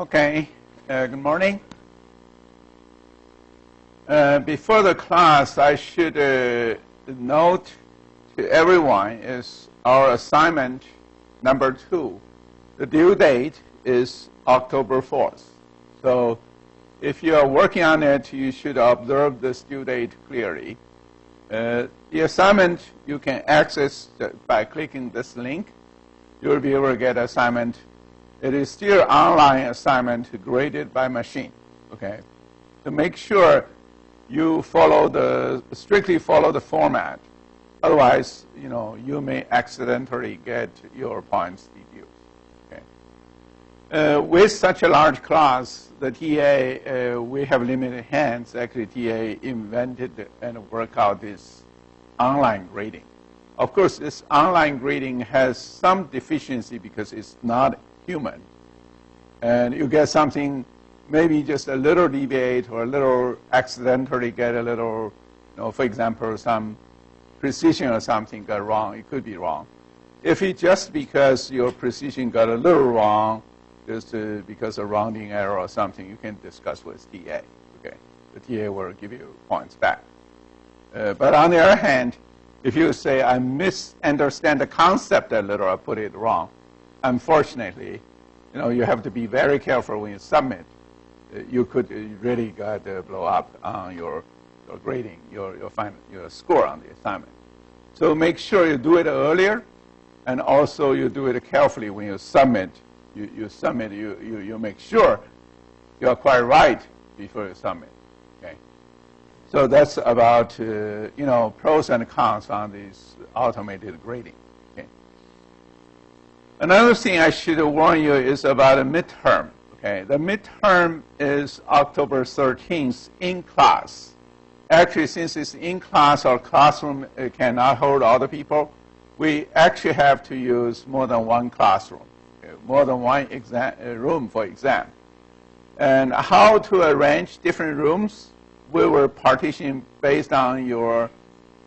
Okay, good morning. Before the class, I should note to everyone is our assignment number 2. The due date is October 4th. So if you are working on it, you should observe this due date clearly. The assignment you can access by clicking this link. You'll be able to get assignment. It is still online assignment graded by machine. Okay, to make sure you strictly follow the format. Otherwise, you may accidentally get your points deduced. Okay. With such a large class, the TA we have limited hands. Actually, TA invented and worked out this online grading. Of course, this online grading has some deficiency because it's not human. And you get something, maybe just a little deviate or a little accidentally get a little, for example, some precision or something got wrong. It could be wrong. If it's just because your precision got a little wrong, just because of rounding error or something, you can discuss with TA. Okay, the TA will give you points back. But on the other hand, if you say, I misunderstand the concept a little, I put it wrong, unfortunately, you have to be very careful when you submit. You could really blow up on your grading, your score on the assignment. So make sure you do it earlier, and also you do it carefully when you submit. You make sure you are quite right before you submit. Okay. So that's about pros and cons on this automated grading. Okay. Another thing I should warn you is about a midterm. Okay, the midterm is October 13th in class. Actually, since it's in class, our classroom cannot hold all the people. We actually have to use more than one classroom, more than one room for exam. And how to arrange different rooms? We will partition based on your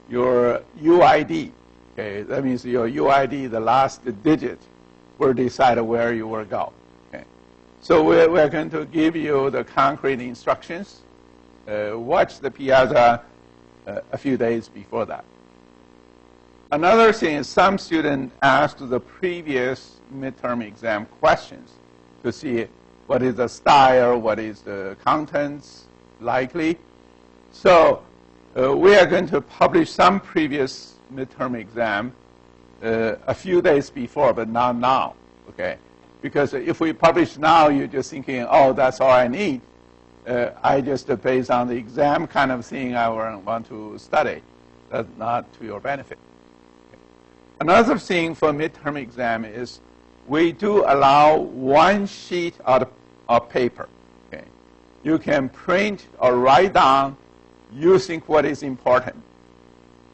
UID. Okay, that means your UID, the last digit, will decide where you will go. Okay, so we're going to give you the concrete instructions. Watch the piazza a few days before that. Another thing is some students ask the previous midterm exam questions to see what is the style, what is the contents likely. So we are going to publish some previous midterm exam a few days before, but not now, okay? Because if we publish now, you're just thinking, oh, that's all I need. I just, based on the exam kind of thing, I want to study. That's not to your benefit. Okay. Another thing for midterm exam is we do allow one sheet of paper. Okay. You can print or write down using what is important.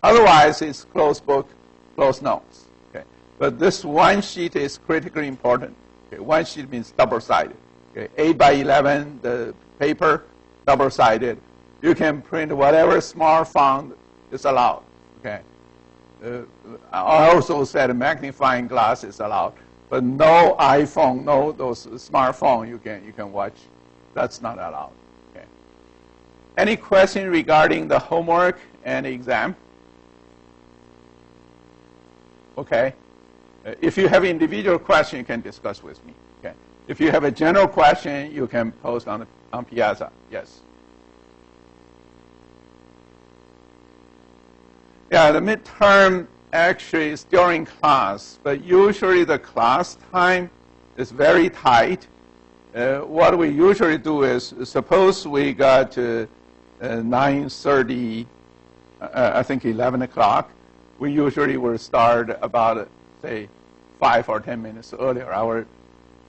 Otherwise, it's closed book, closed notes. Okay. But this one sheet is critically important. Okay. One sheet means double-sided. Okay. 8 by 11, the paper, double-sided. You can print whatever small font is allowed. Okay. I also said magnifying glass is allowed, but no iPhone, no those smartphone you can watch. That's not allowed. Okay. Any question regarding the homework and exam? Okay. If you have individual question, you can discuss with me. Okay. If you have a general question, you can post on Piazza. Yes. Yeah, the midterm actually is during class, but usually the class time is very tight. What we usually do is, suppose we got 9:30, I think 11 o'clock. We usually will start about, say, 5 or 10 minutes earlier. I will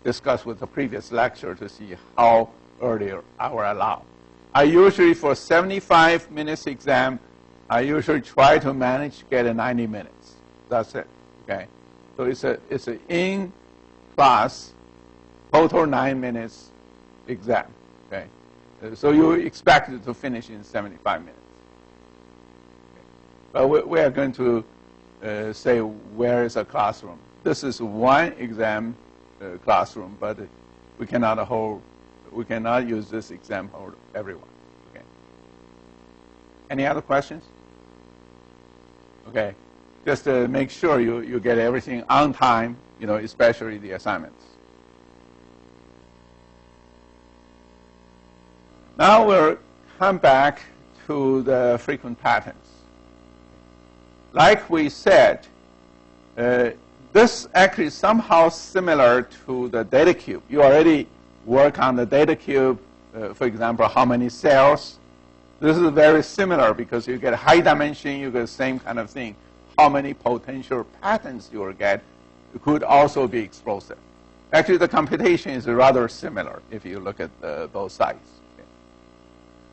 discuss with the previous lecture to see how early I will allow. I usually, for 75 minutes exam, I usually try to manage to get 90 minutes. That's it. Okay. So it's a in class, total 9 minutes exam. Okay. So you expect it to finish in 75 minutes. Okay. But we are going to say where is a classroom. This is one exam classroom, but we cannot use this example for everyone. Okay. Any other questions? Okay. Just to make sure you get everything on time, especially the assignments. Now we'll come back to the frequent patterns. Like we said, this actually is somehow similar to the data cube. You already work on the data cube, for example, how many cells. This is very similar because you get high dimension, you get the same kind of thing. How many potential patterns you will get could also be explosive. Actually, the computation is rather similar if you look at both sides. Okay.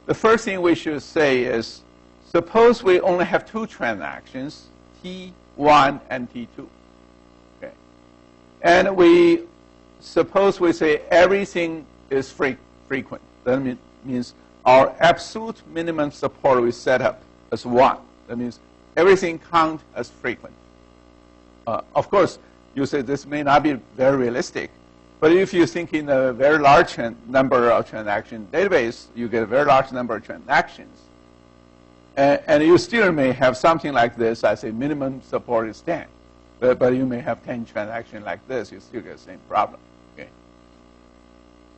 The first thing we should say is, suppose we only have two transactions, T1 and T2. Okay. And suppose we say everything is frequent. That means our absolute minimum support we set up as 1. That means everything counts as frequent. Of course, you say this may not be very realistic, but if you think in a very large number of transaction database, you get a very large number of transactions. And you still may have something like this. I say minimum support is 10. But you may have 10 transactions like this. You still get the same problem. Okay.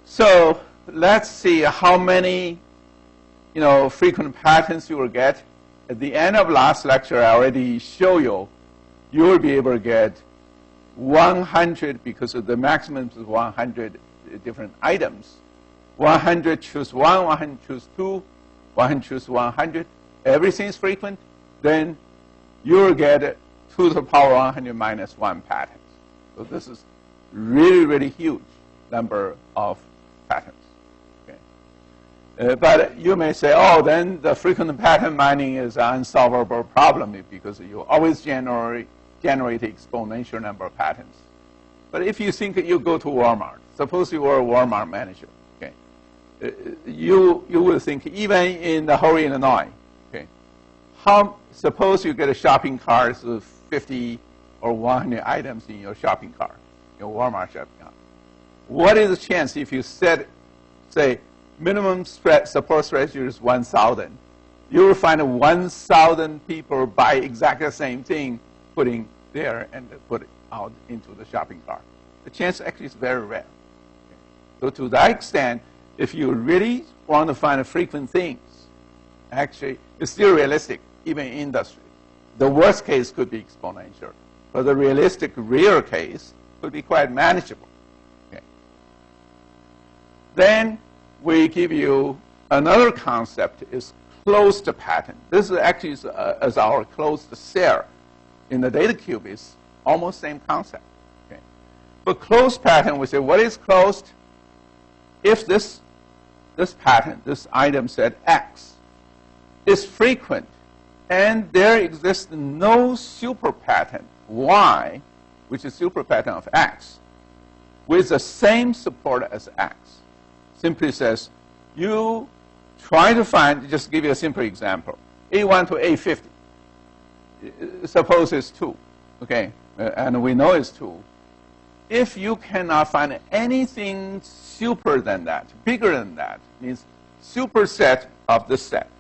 So let's see how many frequent patterns you will get. At the end of last lecture, I already show you will be able to get 100 because of the maximum is 100 different items. 100 choose 1, 100 choose 2, 100 choose 100. Everything is frequent. Then you will get 2 to the power 100 minus 1 patterns. So this is really, really huge number of patterns. Okay. But you may say, oh, then the frequent pattern mining is an unsolvable problem because you always generate exponential number of patterns. But if you think you go to Walmart, suppose you were a Walmart manager, okay, you will think even in the whole Illinois, okay, suppose you get a shopping cart of 50 or 100 items in your shopping cart, your Walmart shopping cart. What is the chance if you say minimum support threshold is 1,000, you will find 1,000 people buy exactly the same thing, putting there and put it out into the shopping cart. The chance actually is very rare. Okay. So to that extent, if you really want to find frequent things, actually it's still realistic, even in industry. The worst case could be exponential, but the realistic real case could be quite manageable. Okay. Then we give you another concept is closed pattern. This is actually as our closed cell in the data cube is almost same concept. Okay. But closed pattern, we say what is closed? If this pattern, this item set X, is frequent, and there exists no super pattern Y, which is super pattern of X, with the same support as X. Simply says, you try to find, just give you a simple example, A1 to A50. Suppose it's 2, okay, and we know it's 2. If you cannot find anything super than that, bigger than that, means superset of the set,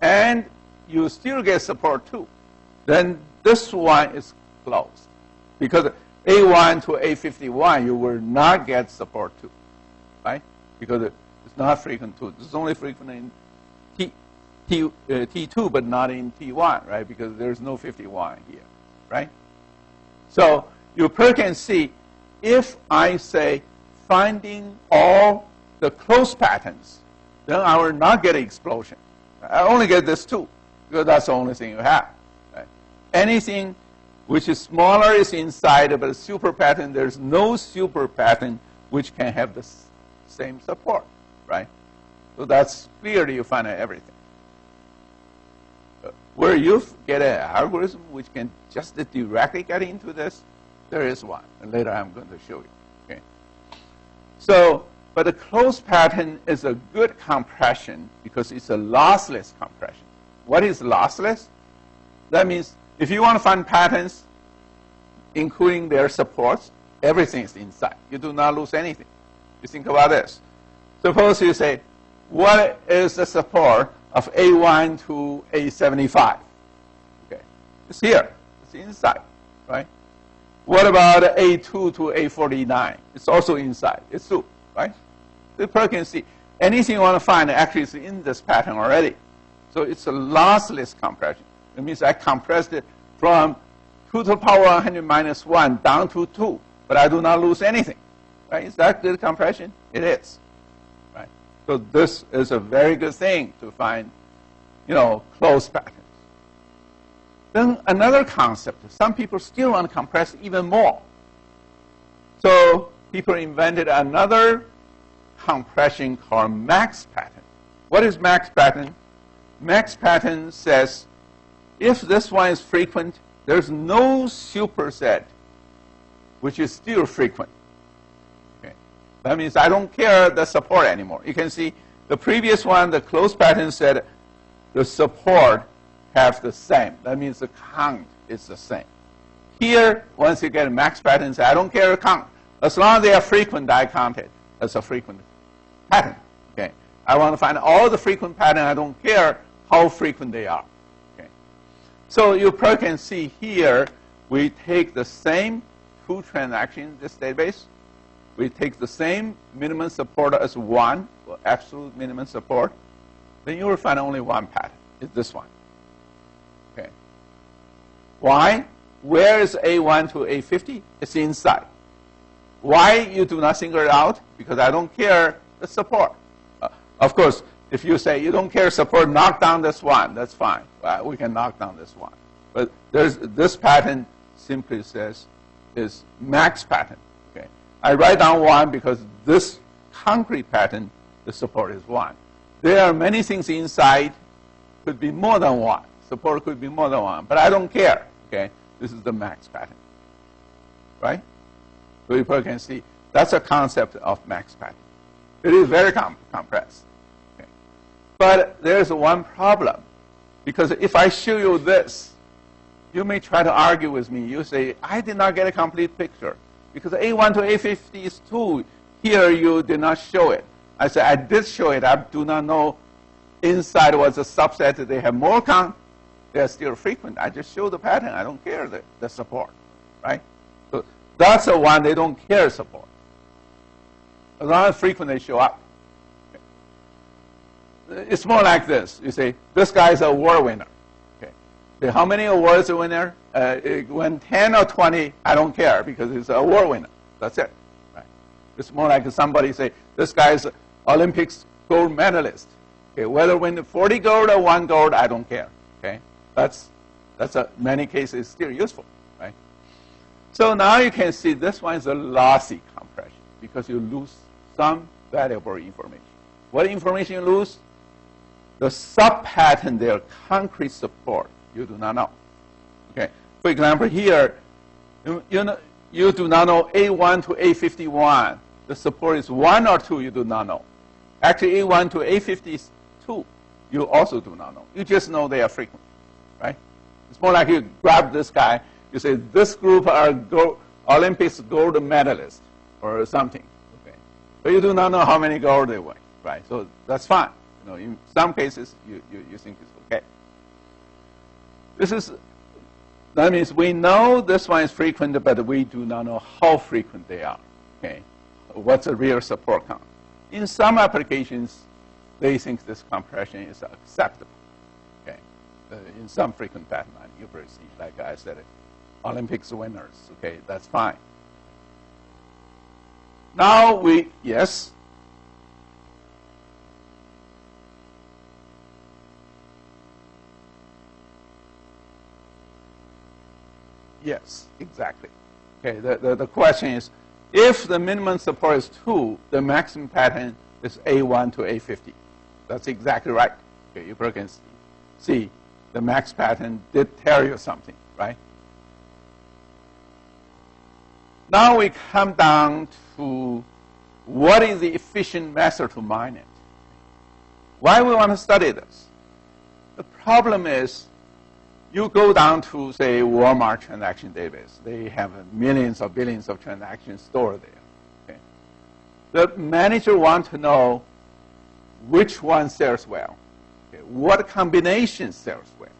and you still get support 2, then this one is closed. Because A1 to A51, you will not get support 2. Right? Because it's not frequent 2. It's only frequent in T2, but not in T1, right? Because there's no 51 here, right? So you can see, if I say finding all the closed patterns, then I will not get an explosion. I only get this 2, because that's the only thing you have. Right? Anything which is smaller is inside, but a super pattern, there's no super pattern which can have the same support, right? So that's clearly you find everything. Where you get an algorithm which can just directly get into this, there is one, and later I'm going to show you. Okay. So, but the closed pattern is a good compression because it's a lossless compression. What is lossless? That means if you want to find patterns, including their supports, everything is inside. You do not lose anything. You think about this. Suppose you say, what is the support of A1 to A75? Okay, it's here. It's inside, right? What about A2 to A49? It's also inside. It's 2, right? The person can see anything you want to find actually is in this pattern already. So it's a lossless compression. It means I compressed it from 2 to the power 100 minus 1 down to 2, but I do not lose anything. Right? Is that good compression? It is. Right? So this is a very good thing to find, closed patterns. Then another concept, some people still want to compress even more. So people invented another compression called max pattern. What is max pattern? Max pattern says if this one is frequent, there's no superset which is still frequent. Okay. That means I don't care the support anymore. You can see the previous one, the closed pattern said the support have the same. That means the count is the same. Here, once you get a max pattern, say I don't care the count. As long as they are frequent, I count it as a frequent pattern. Okay. I want to find all the frequent pattern. I don't care how frequent they are. Okay. So you probably can see here, we take the same 2 transactions in this database. We take the same minimum support as 1, or absolute minimum support. Then you will find only one pattern. It's this one. Okay. Why? Where is A1 to A50? It's inside. Why you do not single it out? Because I don't care the support. Of course, if you say you don't care support, knock down this one, that's fine. We can knock down this one. But this pattern simply says is max pattern. Okay. I write down 1 because this concrete pattern, the support is 1. There are many things inside, could be more than 1. Support could be more than 1, but I don't care. Okay. This is the max pattern. Right? So you can see that's a concept of max pattern. It is very compressed. Okay. But there's one problem. Because if I show you this, you may try to argue with me. You say, I did not get a complete picture. Because A1 to A50 is 2. Here you did not show it. I say, I did show it. I do not know inside was a subset. They have more count. They're still frequent. I just show the pattern. I don't care the support. Right? So that's the one they don't care support. As long as frequent they show up. Okay. It's more like this. You say, this guy is a award winner. Okay. Say, how many awards a winner? When 10 or 20, I don't care because he's an award winner. That's it. Right. It's more like somebody say, this guy is an Olympics gold medalist. Okay. Whether win 40 gold or 1 gold, I don't care. Okay. That's many cases still useful. Right. So now you can see this one is a lossy compression because you lose some valuable information. What information you lose? The sub-pattern, their concrete support, you do not know. Okay. For example, here, you do not know A1 to A51. The support is 1 or 2, you do not know. Actually, A1 to A50 is 2. You also do not know. You just know they are frequent. Right? It's more like you grab this guy, you say, this group are Olympics gold medalists or something. Okay. But you do not know how many gold they win. Right? So that's fine. In some cases, you think it's okay. That means we know this one is frequent, but we do not know how frequent they are. Okay. What's the real support count? In some applications, they think this compression is acceptable. Okay. In some frequent pattern, you will see, like I said, Olympics winners. Okay, that's fine. Now yes. Yes, exactly. Okay, the question is, if the minimum support is 2, the maximum pattern is A1 to A50. That's exactly right. Okay, you can see the max pattern did tell you something, right? Now we come down to what is the efficient method to mine it. Why we want to study this? The problem is, you go down to, say, Walmart transaction database. They have millions or billions of transactions stored there. Okay. the manager wants to know which one sells well, okay, what combination sells well.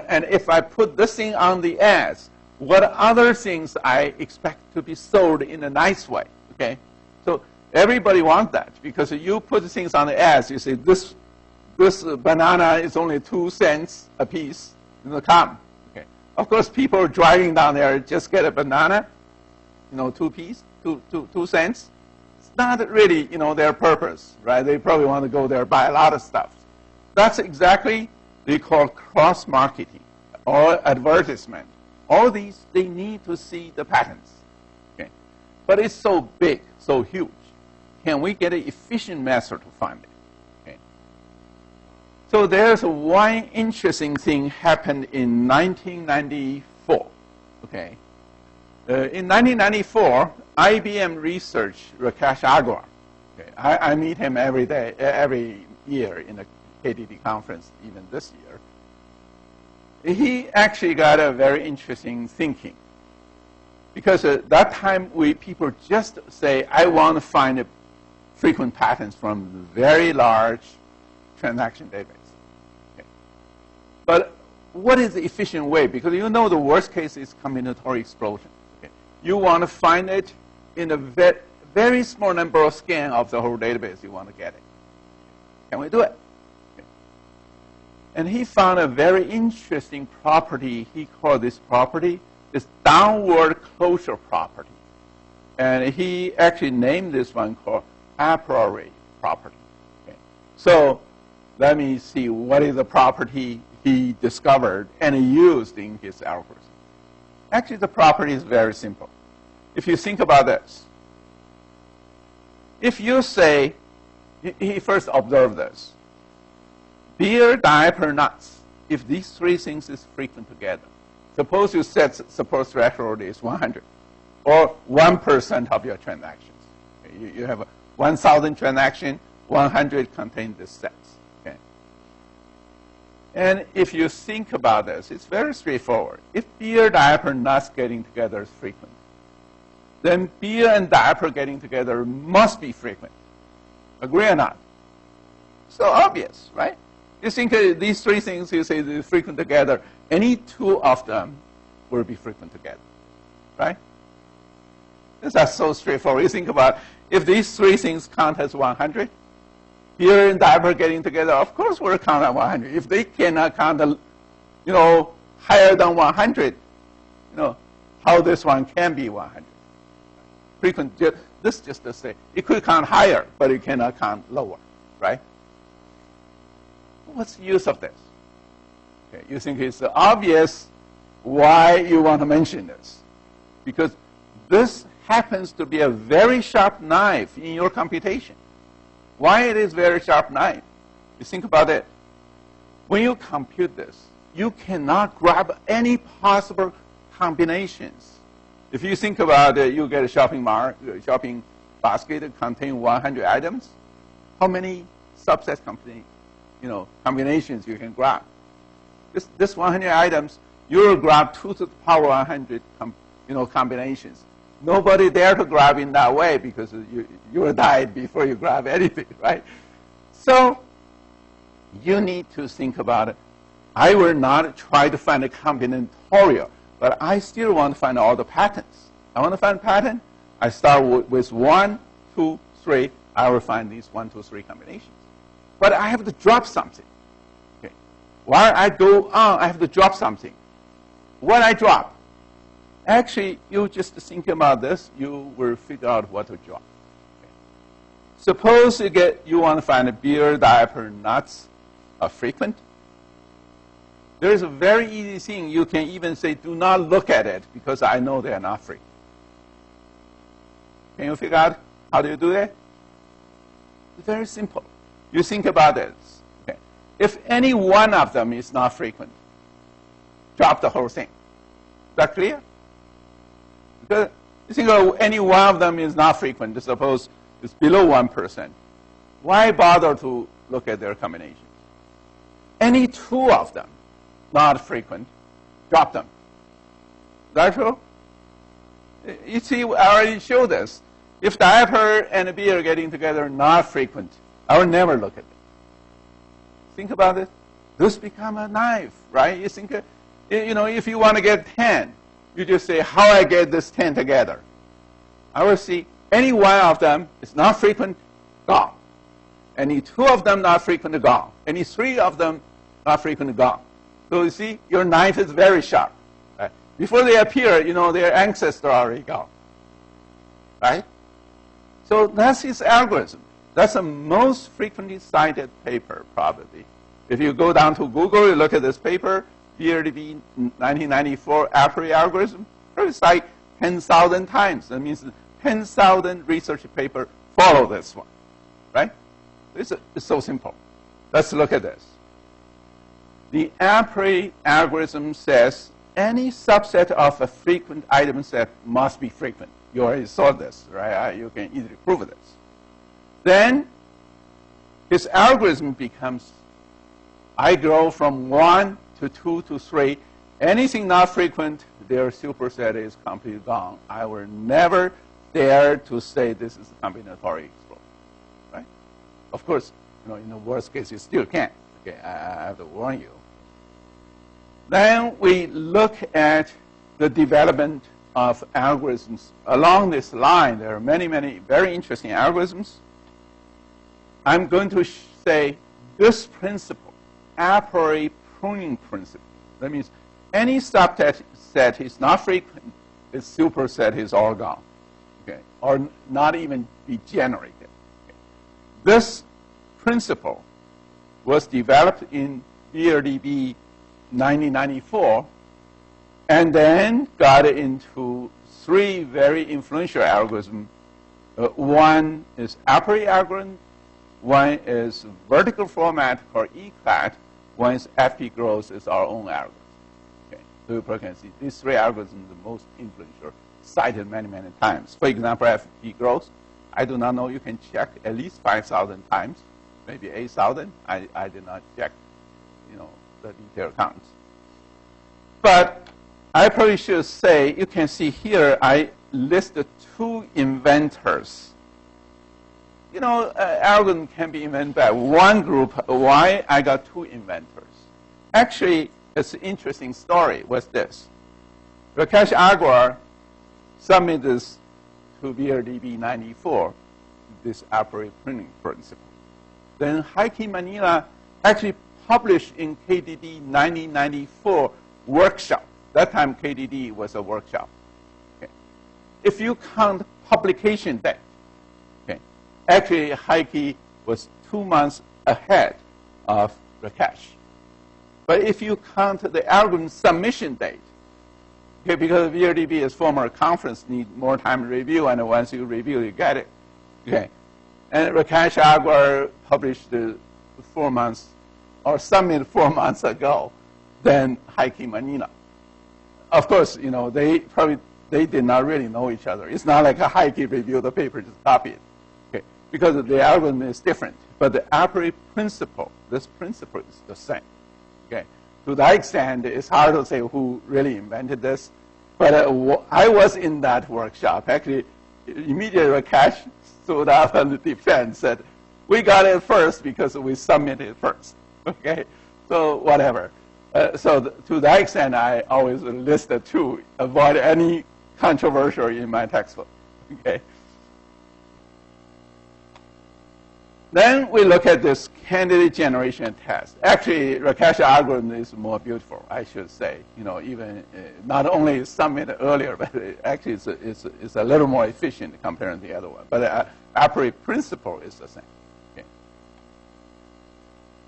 And if I put this thing on the ads, what other things I expect to be sold in a nice way, okay? So everybody wants that, because you put things on the ads, you say this banana is only 2 cents a piece, come. Okay. Of course, people are driving down there, just get a banana, 2 cents. It's not really, their purpose, right? They probably want to go there, buy a lot of stuff. That's exactly they call cross-marketing or advertisement. All these, they need to see the patterns. Okay. But it's so big, so huge. Can we get an efficient method to find it? Okay. So there's one interesting thing happened in 1994. Okay. In 1994, IBM research Rakesh Agrawal. Okay. I meet him every year in the KDD conference, even this year. He actually got a very interesting thinking. Because at that time, people just say, I want to find frequent patterns from very large transaction database. Okay. But what is the efficient way? Because the worst case is combinatorial explosion. Okay. You want to find it in a very small number of scans of the whole database you want to get it. Can we do it? Okay. And he found a very interesting property. He called this property this downward closure property. And he actually named this one called a priori property. Okay. So let me see what is the property he discovered and used in his algorithm. Actually, the property is very simple. If you think about this, if you say, he first observed this, beer, diaper, nuts, if these 3 things is frequent together, suppose you set suppose threshold is 100, or 1% of your transactions. Okay. You have 1,000 transactions, 100 contain this sets. Okay. And if you think about this, it's very straightforward. If beer, diaper, nuts getting together is frequent, then beer and diaper getting together must be frequent. Agree or not? So obvious, right? You think these 3 things, you say they're frequent together, any 2 of them will be frequent together, right? That's so straightforward. You think about if these 3 things count as 100, beer and diaper getting together, of course we'll count at 100. If they cannot count, higher than 100, how this one can be 100? Frequent, this just to say, it could count higher, but it cannot count lower, right? What's the use of this? Okay, you think it's obvious why you want to mention this. Because this happens to be a very sharp knife in your computation. Why it is very sharp knife? You think about it. When you compute this, you cannot grab any possible combinations. If you think about it, you get a shopping basket that contains 100 items. How many subset combinations you can grab? This 100 items, you will grab 2 to the power 100 combinations. Nobody dare to grab in that way because you will die before you grab anything, right? So you need to think about it. I will not try to find a combinatorial, but I still want to find all the patterns. I want to find a pattern. I start with 1, 2, 3. I will find these 1, 2, 3 combinations. But I have to drop something. Okay. While I go on, I have to drop something. What I drop? Actually, you just think about this, you will figure out what to drop. Okay. Suppose you want to find a beer, diaper, nuts are frequent. There is a very easy thing. You can even say, do not look at it because I know they are not frequent. Can you figure out how do you do that? It's very simple. You think about this. Okay. If any one of them is not frequent, drop the whole thing. Is that clear? Because you think any one of them is not frequent. Suppose it's below 1%. Why bother to look at their combinations? Any 2 of them not frequent, drop them. Is that true? You see, I already showed this. If diaper and beer are getting together not frequent, I will never look at it. Think about it. This become a knife, right? You think, if you want to get 10, you just say, how I get this 10 together? I will see any one of them is not frequent, gone. Any two of them not frequent, gone. Any three of them not frequent, gone. So you see, your knife is very sharp. Right? Before they appear, their ancestor already gone. Right? So that's his algorithm. That's the most frequently cited paper, probably. If you go down to Google, you look at this paper, BRDB 1994 a priori algorithm, probably cite 10,000 times. That means 10,000 research papers follow this one, right? It's so simple. Let's look at this. The a priori algorithm says any subset of a frequent item set must be frequent. You already saw this, right? You can easily prove this. Then his algorithm becomes, I grow from 1 to 2 to 3. Anything not frequent, their superset is completely gone. I will never dare to say this is a combinatorial explosion, right? Of course, in the worst case, you still can't. Okay, I have to warn you. Then we look at the development of algorithms along this line. There are many, many very interesting algorithms. I'm going to say this principle, a priori pruning principle. That means any subset set is not frequent, its superset is all gone, okay, or not even be generated. Okay. This principle was developed in BRDB 1994, and then got into three very influential algorithms. One is a priori algorithm, one is vertical format called ECLAT, one is FP growth is our own algorithm. Okay. So you can see these three algorithms are the most influential, cited many, many times. For example, FP growth, I do not know, you can check at least 5,000 times, maybe 8,000. I did not check, the detailed counts. But I probably should say, you can see here, I listed two inventors. Algorithm can be invented by one group. Why I got two inventors? Actually, it's an interesting story. What's this? Rakesh Agrawal submitted this to BRDB 94, this a priori pruning principle. Then Heike Manila actually published in KDD 1994 workshop. That time KDD was a workshop. Okay. If you count publication date, okay, actually Heike was 2 months ahead of Rakesh. But if you count the algorithm submission date, okay, because BRDB is former conference, need more time to review, and once you review, you get it. Okay. And Rakesh Agrawal published 4 months, or submitted 4 months ago, than Heike Manila. Of course, they did not really know each other. It's not like a Heike reviewed the paper, just copy it. Okay. Because the algorithm is different. But the a priori principle, this principle is the same. Okay. To that extent, it's hard to say who really invented this. But I was in that workshop. Actually, immediately Rakesh stood up on the defense, said, we got it first because we submitted first. Okay. So whatever. To that extent, I always list the two, avoid any controversial in my textbook. Okay. Then we look at this candidate generation test. Actually, Rakesh algorithm is more beautiful, I should say. Even not only submitted earlier, but actually it's a little more efficient compared to the other one. But a priori principle is the same. Okay.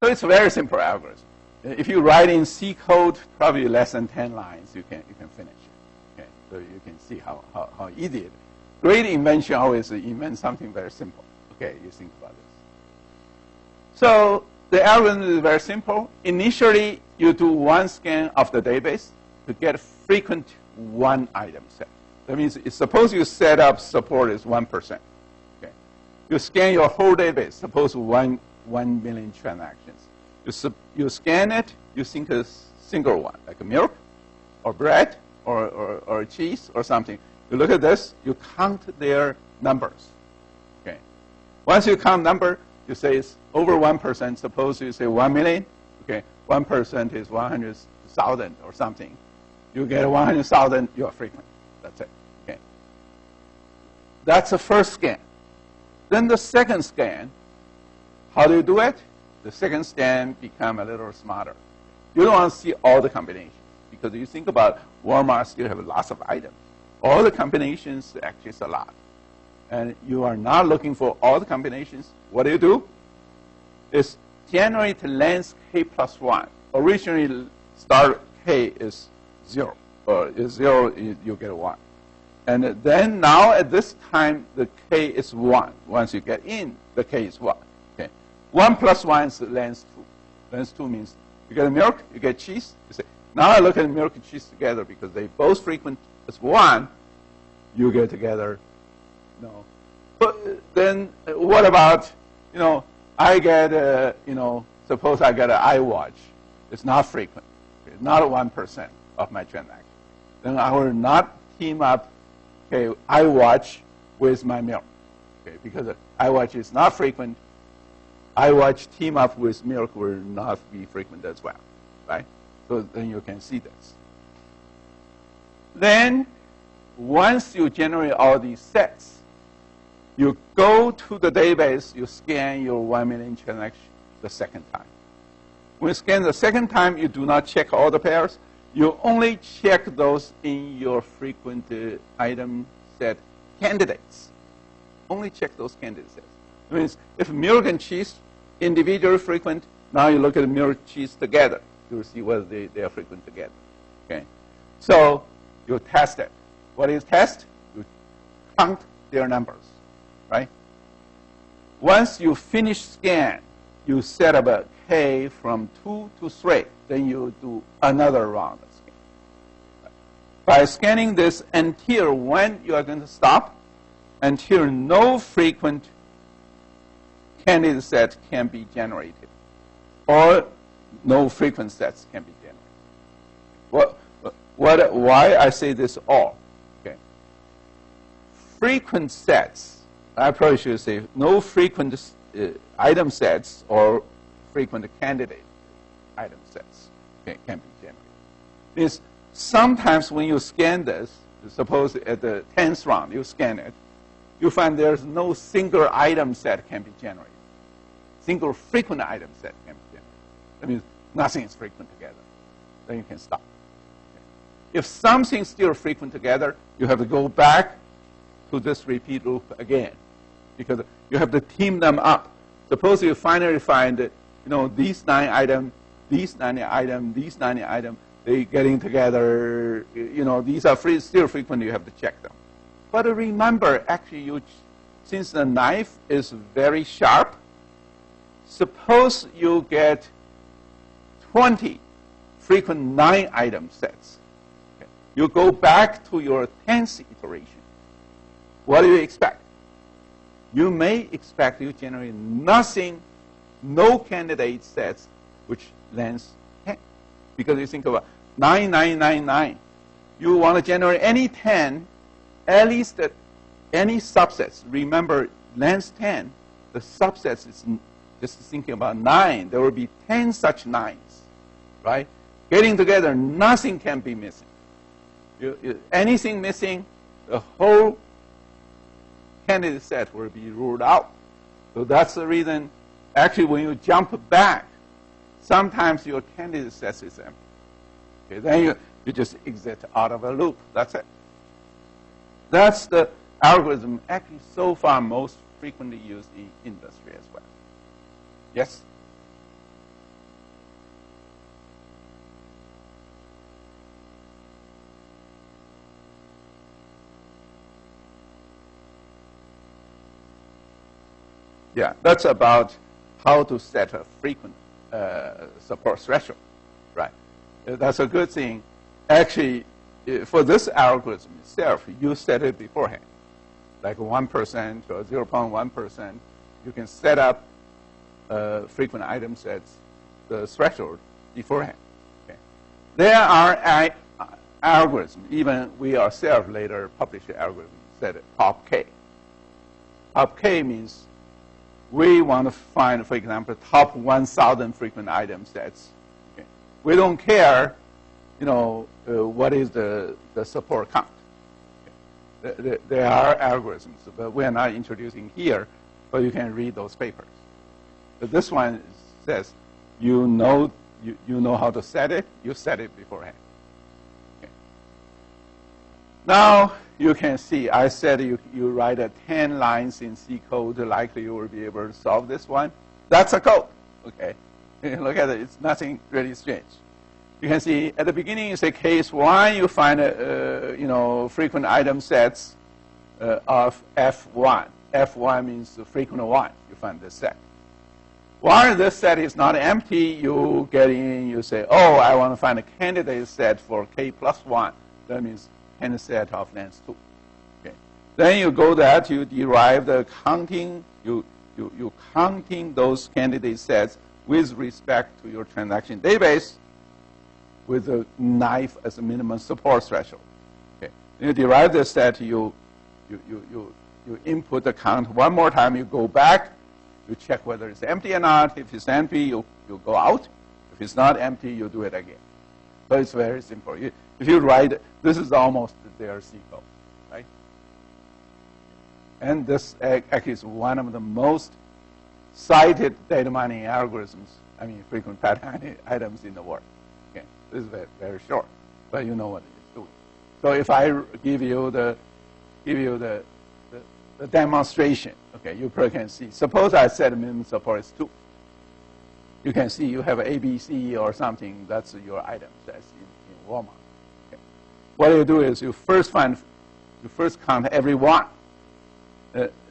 So it's a very simple algorithm. If you write in C code, probably less than 10 lines, you can finish it. Okay. So you can see how easy it is. Great invention always invent something very simple. Okay, you think about this. So the algorithm is very simple. Initially, you do one scan of the database to get frequent one item set. That means suppose you set up support is 1%. Okay. You scan your whole database, suppose 1 million transactions. You scan it, you think a single one, like milk or bread or cheese or something. You look at this, you count their numbers. Okay. Once you count number, you say it's over 1%. Suppose you say 1 million. Okay. 1% is 100,000 or something. You get 100,000, you are frequent. That's it. Okay. That's the first scan. Then the second scan, how do you do it? The second scan become a little smarter. You don't want to see all the combinations because you think about Walmart still have lots of items. All the combinations actually is a lot. And you are not looking for all the combinations. What do? Is generate length k plus 1. Originally, start k is 0. Or is 0, you get 1. And then now at this time, the k is 1. Once you get in, the k is 1. Okay. 1 plus 1 is length 2. Length 2 means you get milk, you get cheese. You say, now I look at milk and cheese together because they both frequent as 1. You get together, no. But then what about, I get, suppose I get an iWatch. It's not frequent. It's not 1% of my transaction. Then I will not team up, okay, iWatch with my milk, okay, because iWatch is not frequent. iWatch team up with milk will not be frequent as well, right? So then you can see this. Then once you generate all these sets, you go to the database, you scan your 1 million transactions the second time. When you scan the second time, you do not check all the pairs. You only check those in your frequent item set candidates. Only check those candidate sets. It means if milk and cheese individually frequent, now you look at milk and cheese together. You'll see whether they are frequent together. Okay? So you test it. What is test? You count their numbers, right? Once you finish scan, you set up a k from 2 to 3. Then you do another round of scan. By scanning this until when you are going to stop, until no frequent candidate set can be generated, or no frequent sets can be generated. Why I say this all? Okay. Frequent sets, I probably should say no frequent item sets or frequent candidate item sets can be generated. Means sometimes when you scan this, suppose at the 10th round you scan it, you find there's no single item set can be generated. Single frequent item set can be generated. That means nothing is frequent together. Then you can stop. Okay. If something's still frequent together, you have to go back to this repeat loop again, because you have to team them up. Suppose you finally find, these 9 items, these 9 items, these 9 items, they getting together. These are still frequent. You have to check them. But remember, actually, since the knife is very sharp, suppose you get 20 frequent 9 item sets. Okay. You go back to your 10th iteration. What do you expect? You may expect you generate nothing, no candidate sets, which length 10. Because you think about 9, 9, 9, 9. You want to generate any 10, at least any subsets. Remember, length 10, the subsets is just thinking about 9. There will be 10 such 9s, right? Getting together, nothing can be missing. Anything missing, the whole candidate set will be ruled out. So that's the reason, actually, when you jump back, sometimes your candidate set is empty. Okay, then you just exit out of a loop. That's it. That's the algorithm actually so far most frequently used in industry as well. Yes? Yeah, that's about how to set a frequent support threshold, right? That's a good thing. Actually, for this algorithm itself, you set it beforehand, like 1% or 0.1%. You can set up frequent item sets, the threshold beforehand. Okay. There are algorithm, even we ourselves later published an algorithm, said top K. Top K means we want to find, for example, top 1,000 frequent item sets. Okay. We don't care, what is the support count. Okay. There are algorithms, but we are not introducing here, but you can read those papers. But this one says you know how to set it, you set it beforehand. Okay. Now you can see I said you write 10 lines in C code, likely you will be able to solve this one. That's a code. Okay. Look at it, it's nothing really strange. You can see at the beginning you say case 1, you find frequent item sets of F1. F1 means the frequent one. You find this set. While this set is not empty, you get in, you say, oh, I want to find a candidate set for K plus 1. That means candidate set of length 2. Okay. Then you go that, you derive the counting, you counting those candidate sets with respect to your transaction database with a knife as a minimum support threshold. Okay. Then you derive the set, you input the count one more time, you go back, you check whether it's empty or not. If it's empty, you go out. If it's not empty, you do it again. So it's very simple. If you write, this is almost their C code, right? And this actually is one of the most cited data mining algorithms, frequent pattern items in the world. Okay. This is very, very short, but you know what it is doing. So if I give you the demonstration, okay, you can see. Suppose I said minimum support is 2. You can see you have ABC or something. That's your item that's in Walmart. Okay. What you do is you first count every one.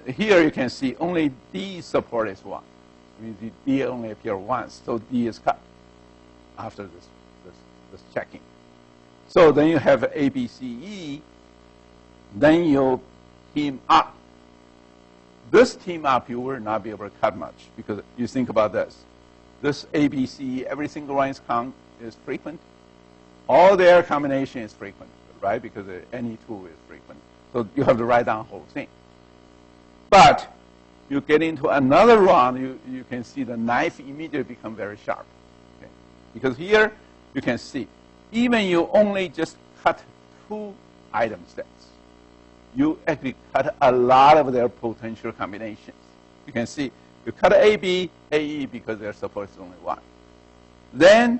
Here you can see only D support is 1. I mean, D only appears once, so D is cut after this checking. So then you have ABCE. Then you team up. This team up, you will not be able to cut much because you think about this. This ABC, every single one is frequent. All their combination is frequent, right? Because any 2 is frequent. So you have to write down the whole thing. But you get into another round, you can see the knife immediately become very sharp. Okay? Because here you can see, even you only just cut 2 item sets, you actually cut a lot of their potential combinations. You can see you cut AB, AE because their support is only 1. Then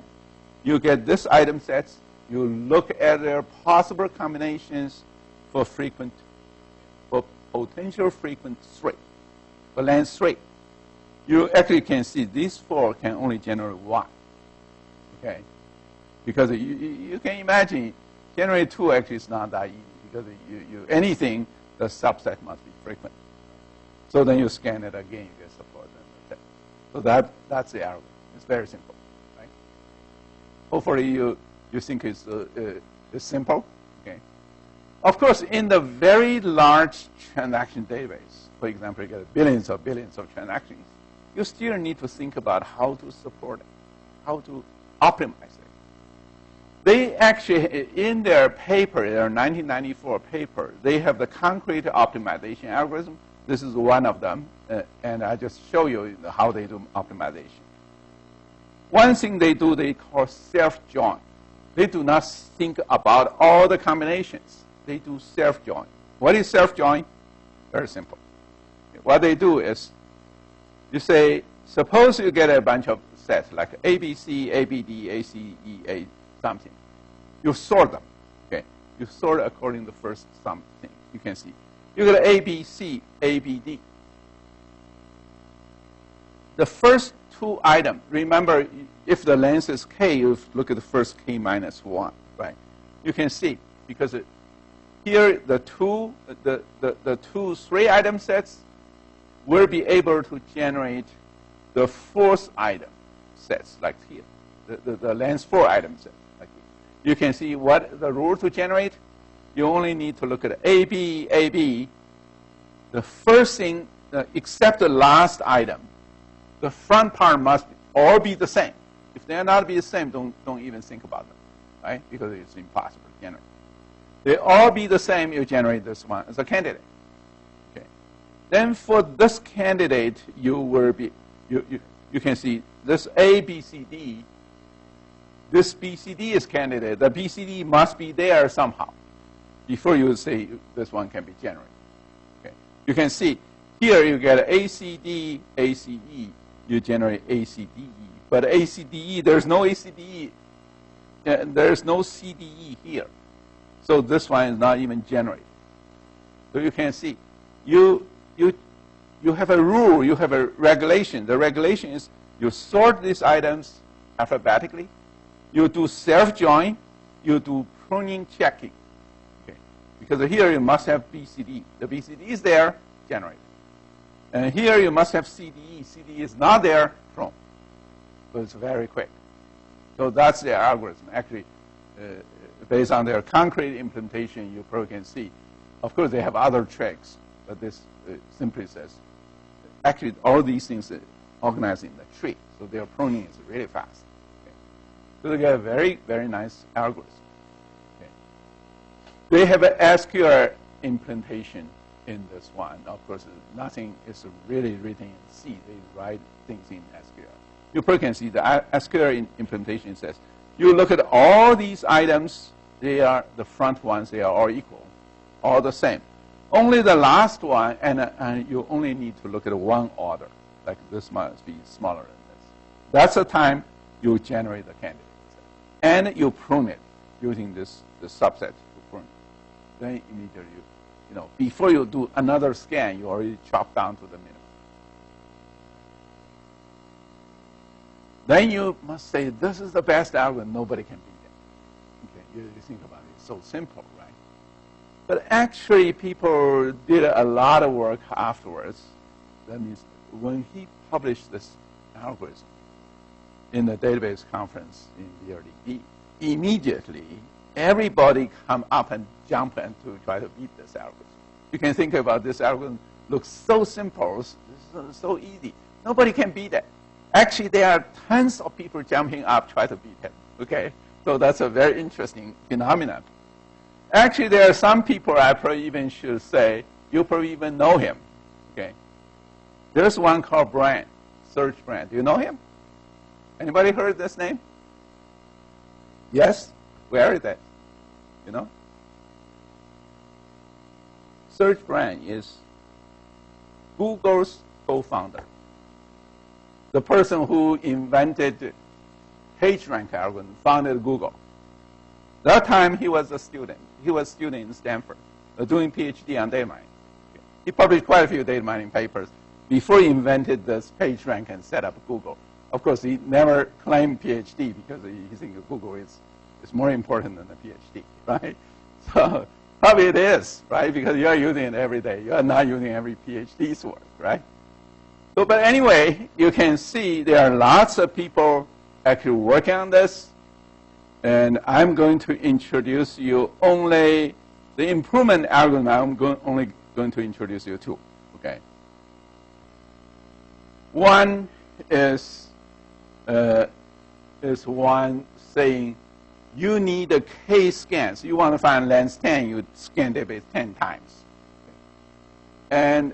you get this item sets. You look at their possible combinations for potential frequent 3, for length 3. You actually can see these 4 can only generate 1. Okay, because you can imagine generate 2 actually is not that easy. Because anything, the subset must be frequent. So then you scan it again, you get support. So that's the algorithm. It's very simple, right? Hopefully you think it's simple. Okay. Of course, in the very large transaction database, for example, you get billions of transactions, you still need to think about how to support it, how to optimize it. They actually, in their paper, their 1994 paper, they have the concrete optimization algorithm. This is one of them, and I just show you how they do optimization. One thing they do, they call self-join. They do not think about all the combinations. They do self-join. What is self-join? Very simple. What they do is, you say, suppose you get a bunch of sets, like ABC, ABD, ACE, something. You sort them. Okay. You sort according to the first something. You can see. You get ABC, ABD. The first 2 items, remember, if the length is K, you look at the first K minus 1, right? You can see, because here the 3 item sets will be able to generate the 4th item sets, like here, the length 4 item set. Like here. You can see what the rule to generate. You only need to look at AB, AB. The first thing, except the last item, the front part must all be the same. If they're not be the same, don't even think about them. right? Because it's impossible to generate. They all be the same, you generate this one as a candidate. Okay. Then for this candidate, you will be, you can see this A, B, C, D. This BCD is candidate. The BCD must be there somehow before you say this one can be generated. Okay. You can see here you get ACD, ACE. You generate ACDE. But ACDE, there's no ACDE. There's no CDE here. So this one is not even generated. So you can see, you have a rule, you have a regulation. The regulation is you sort these items alphabetically. You do self-join. You do pruning checking. Okay. Because here you must have BCD. The BCD is there, generated. And here you must have CDE. CDE is not there, prune. So it's very quick. So that's the algorithm. Actually, based on their concrete implementation, you probably can see. Of course, they have other tricks, but this simply says, actually, all these things are organized in the tree. So their pruning is really fast. Okay. So they get a very, very nice algorithm. Okay. They have an SQL implementation in this one. Of course, nothing is really written in C. They write things in SQL. You probably can see the SQL implementation says, you look at all these items, they are the front ones, they are all equal, all the same. Only the last one, and you only need to look at one order, like this must be smaller than this. That's the time you generate the candidate. And you prune it using this subset to prune it. Then immediately, before you do another scan, you already chop down to the minimum. Then you must say, this is the best algorithm, nobody can beat it. Okay, you think about it, it's so simple, right? But actually, people did a lot of work afterwards. That means when he published this algorithm in the database conference in the early, immediately, everybody come up and jump and to try to beat this algorithm. You can think about this algorithm looks so simple, so easy. Nobody can beat it. Actually, there are tons of people jumping up try to beat it. Okay, so that's a very interesting phenomenon. Actually, there are some people I probably even should say you probably even know him. Okay, there's one called Brand, Serge Brand. Do you know him? Anybody heard this name? Yes. Where is that? You know? Serge Brand is Google's co-founder. The person who invented PageRank algorithm, founded Google. That time he was a student. He was a student in Stanford, doing PhD on data mining. He published quite a few data mining papers before he invented this PageRank and set up Google. Of course, he never claimed PhD because he thinks Google is more important than a PhD, right? So probably it is, right? Because you're using it every day. You're not using every PhD's work, right? So, but anyway, you can see there are lots of people actually working on this. And I'm going to introduce you only the improvement algorithm. I'm only going to introduce you two. Okay. One is one saying you need a K scan. So you want to find length 10, you scan database 10 times. And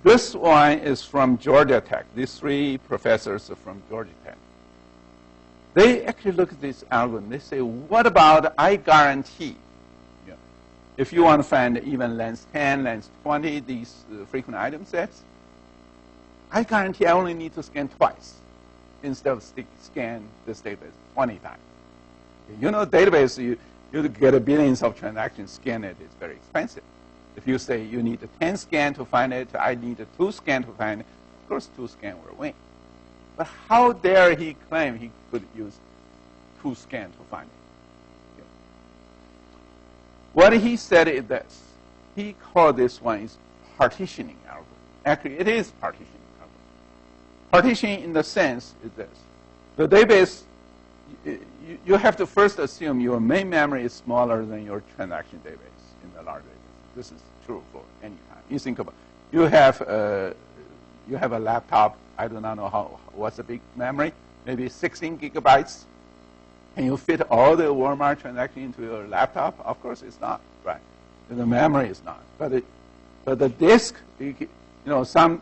this one is from Georgia Tech. These three professors are from Georgia Tech. They actually look at this algorithm. They say, what about I guarantee? Yeah. If you want to find even length 10, length 20, these frequent item sets, I guarantee I only need to scan twice instead of scan this database 20 times. You know, database, you get billions of transactions, scan it, it's very expensive. If you say you need a 10 scan to find it, I need a 2 scan to find it, of course 2 scan will win. But how dare he claim he could use 2 scan to find it? Okay. What he said is this. He called this one is partitioning algorithm. Actually, it is partitioning algorithm. Partitioning in the sense is this. The database, you have to first assume your main memory is smaller than your transaction database in the large database. This is true for any time. You think about it. You have a laptop. I do not know what's the big memory. Maybe 16 gigabytes. Can you fit all the Walmart transactions into your laptop? Of course it's not, right? The memory is not. But the disk, some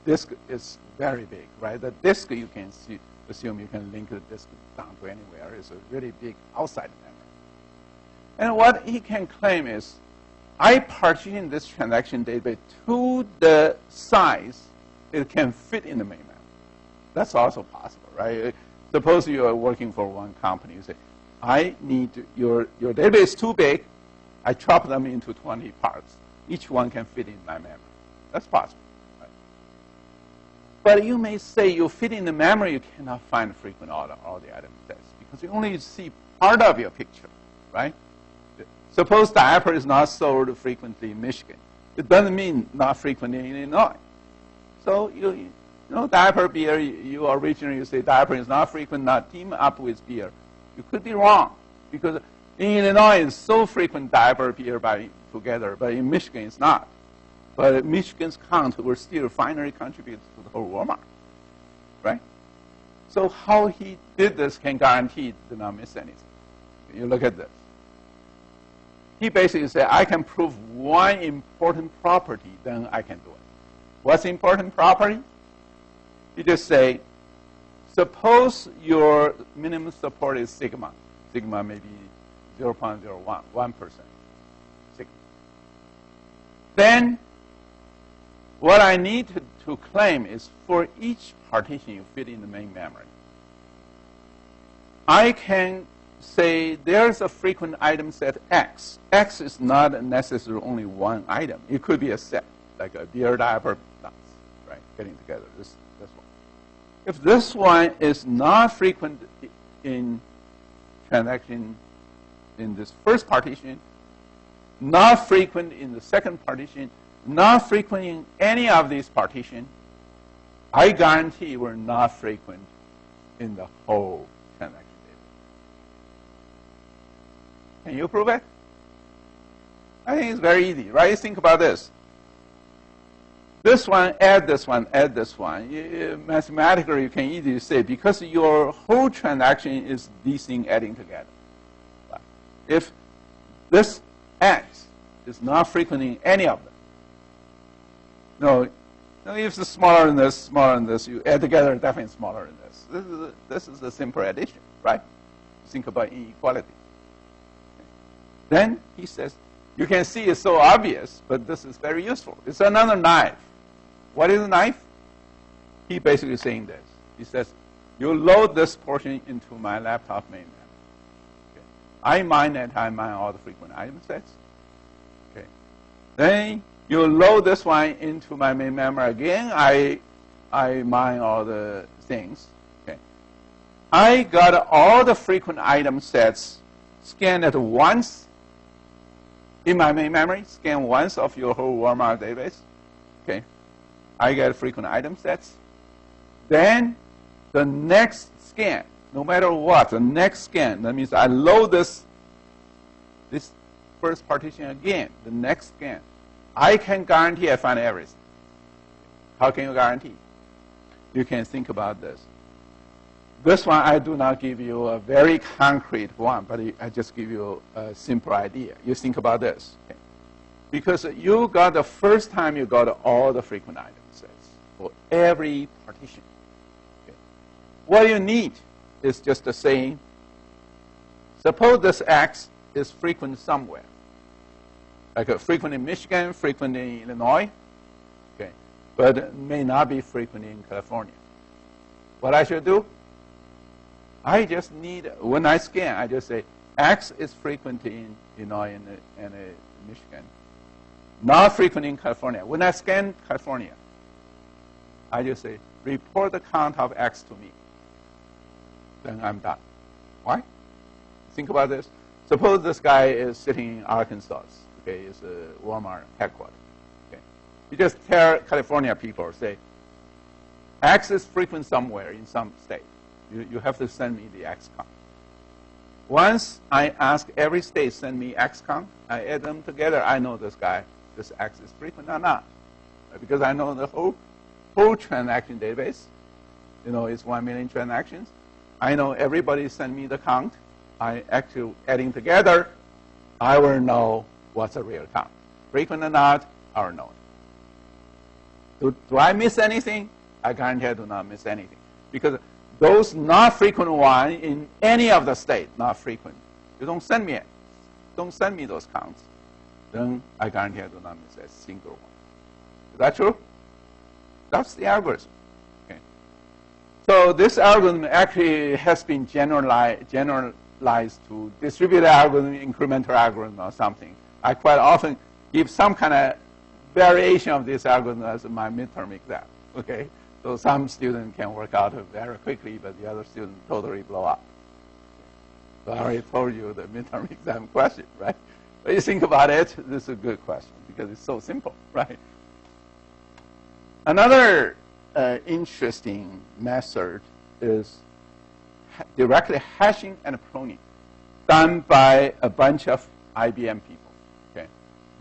disk is very big, right? The disk you can assume you can link the disk down to anywhere. It's a really big outside memory. And what he can claim is, I partition this transaction database to the size it can fit in the main memory. That's also possible, right? Suppose you are working for one company. You say, I need your database is too big. I chop them into 20 parts. Each one can fit in my memory. That's possible. Right? But you may say you fit in the memory, you cannot find frequent order, all the item sets, because you only see part of your picture, right? Suppose diaper is not sold frequently in Michigan. It doesn't mean not frequently in Illinois. So you know, diaper beer, you originally say diaper is not frequent, not team up with beer. You could be wrong, because in Illinois it's so frequent diaper beer by together, but in Michigan it's not. But Michigan's count will still finally contribute to the whole Walmart, right? So how he did this can guarantee he did not miss anything. You look at this. He basically said, I can prove one important property, then I can do it. What's the important property? You just say, suppose your minimum support is sigma. Sigma may be 0.01, 1%. Sigma. Then what I need to claim is for each partition you fit in the main memory, I can say there's a frequent item set X. X is not necessarily only one item. It could be a set, like a beer diaper nuts, right, getting together, this one. If this one is not frequent in transaction in this first partition, not frequent in the second partition, not frequent in any of these partitions, I guarantee we're not frequent in the whole transaction. Can you prove it? I think it's very easy, right? Think about this. This one, add this one, add this one. Mathematically, you can easily say, because your whole transaction is these things adding together. If this X is not frequent in any of them, no, if it's smaller than this, you add together, definitely smaller than this. This is a simple addition, right? Think about inequality. Then he says, you can see it's so obvious, but this is very useful. It's another knife. What is a knife? He basically saying this. He says, you load this portion into my laptop main memory. Okay. I mine it, I mine all the frequent item sets. Okay. Then you load this one into my main memory again. I mine all the things. Okay. I got all the frequent item sets scanned at once in my main memory, scan once of your whole Walmart database. Okay. I get frequent item sets. Then the next scan, no matter what, the next scan, that means I load this first partition again, the next scan. I can guarantee I find everything. How can you guarantee? You can think about this. This one, I do not give you a very concrete one, but I just give you a simple idea. You think about this. Okay? Because you got the first time you got all the frequent item sets for every partition. Okay? What you need is just the saying, suppose this X is frequent somewhere. Like frequent in Michigan, frequent in Illinois, okay, but it may not be frequent in California. What I should do? I just need, when I scan, I just say, X is frequent in Illinois and Michigan, not frequent in California. When I scan California, I just say, report the count of X to me. Then I'm done. Why? Think about this. Suppose this guy is sitting in Arkansas. Okay, it's a Walmart headquarters. Okay. You just tell California people, say, X is frequent somewhere in some state. You have to send me the X count. Once I ask every state send me X count, I add them together. I know this guy, this X is frequent or not, because I know the whole transaction database. You know, it's 1 million transactions. I know everybody send me the count. I actually adding together, I will know what's a real count. Frequent or not, I will know it. Do I miss anything? I guarantee I do not miss anything. Because those not frequent ones in any of the state, not frequent, you don't send me it. Don't send me those counts. Then I guarantee I do not miss a single one. Is that true? That's the algorithm. Okay. So this algorithm actually has been generalized to distributed algorithm, incremental algorithm, or something. I quite often give some kind of variation of this algorithm as my midterm exam. Okay. So some student can work out very quickly, but the other student totally blow up. So I already told you the midterm exam question, right? But you think about it, this is a good question because it's so simple, right? Another interesting method is directly hashing and pruning, done by a bunch of IBM people. Okay,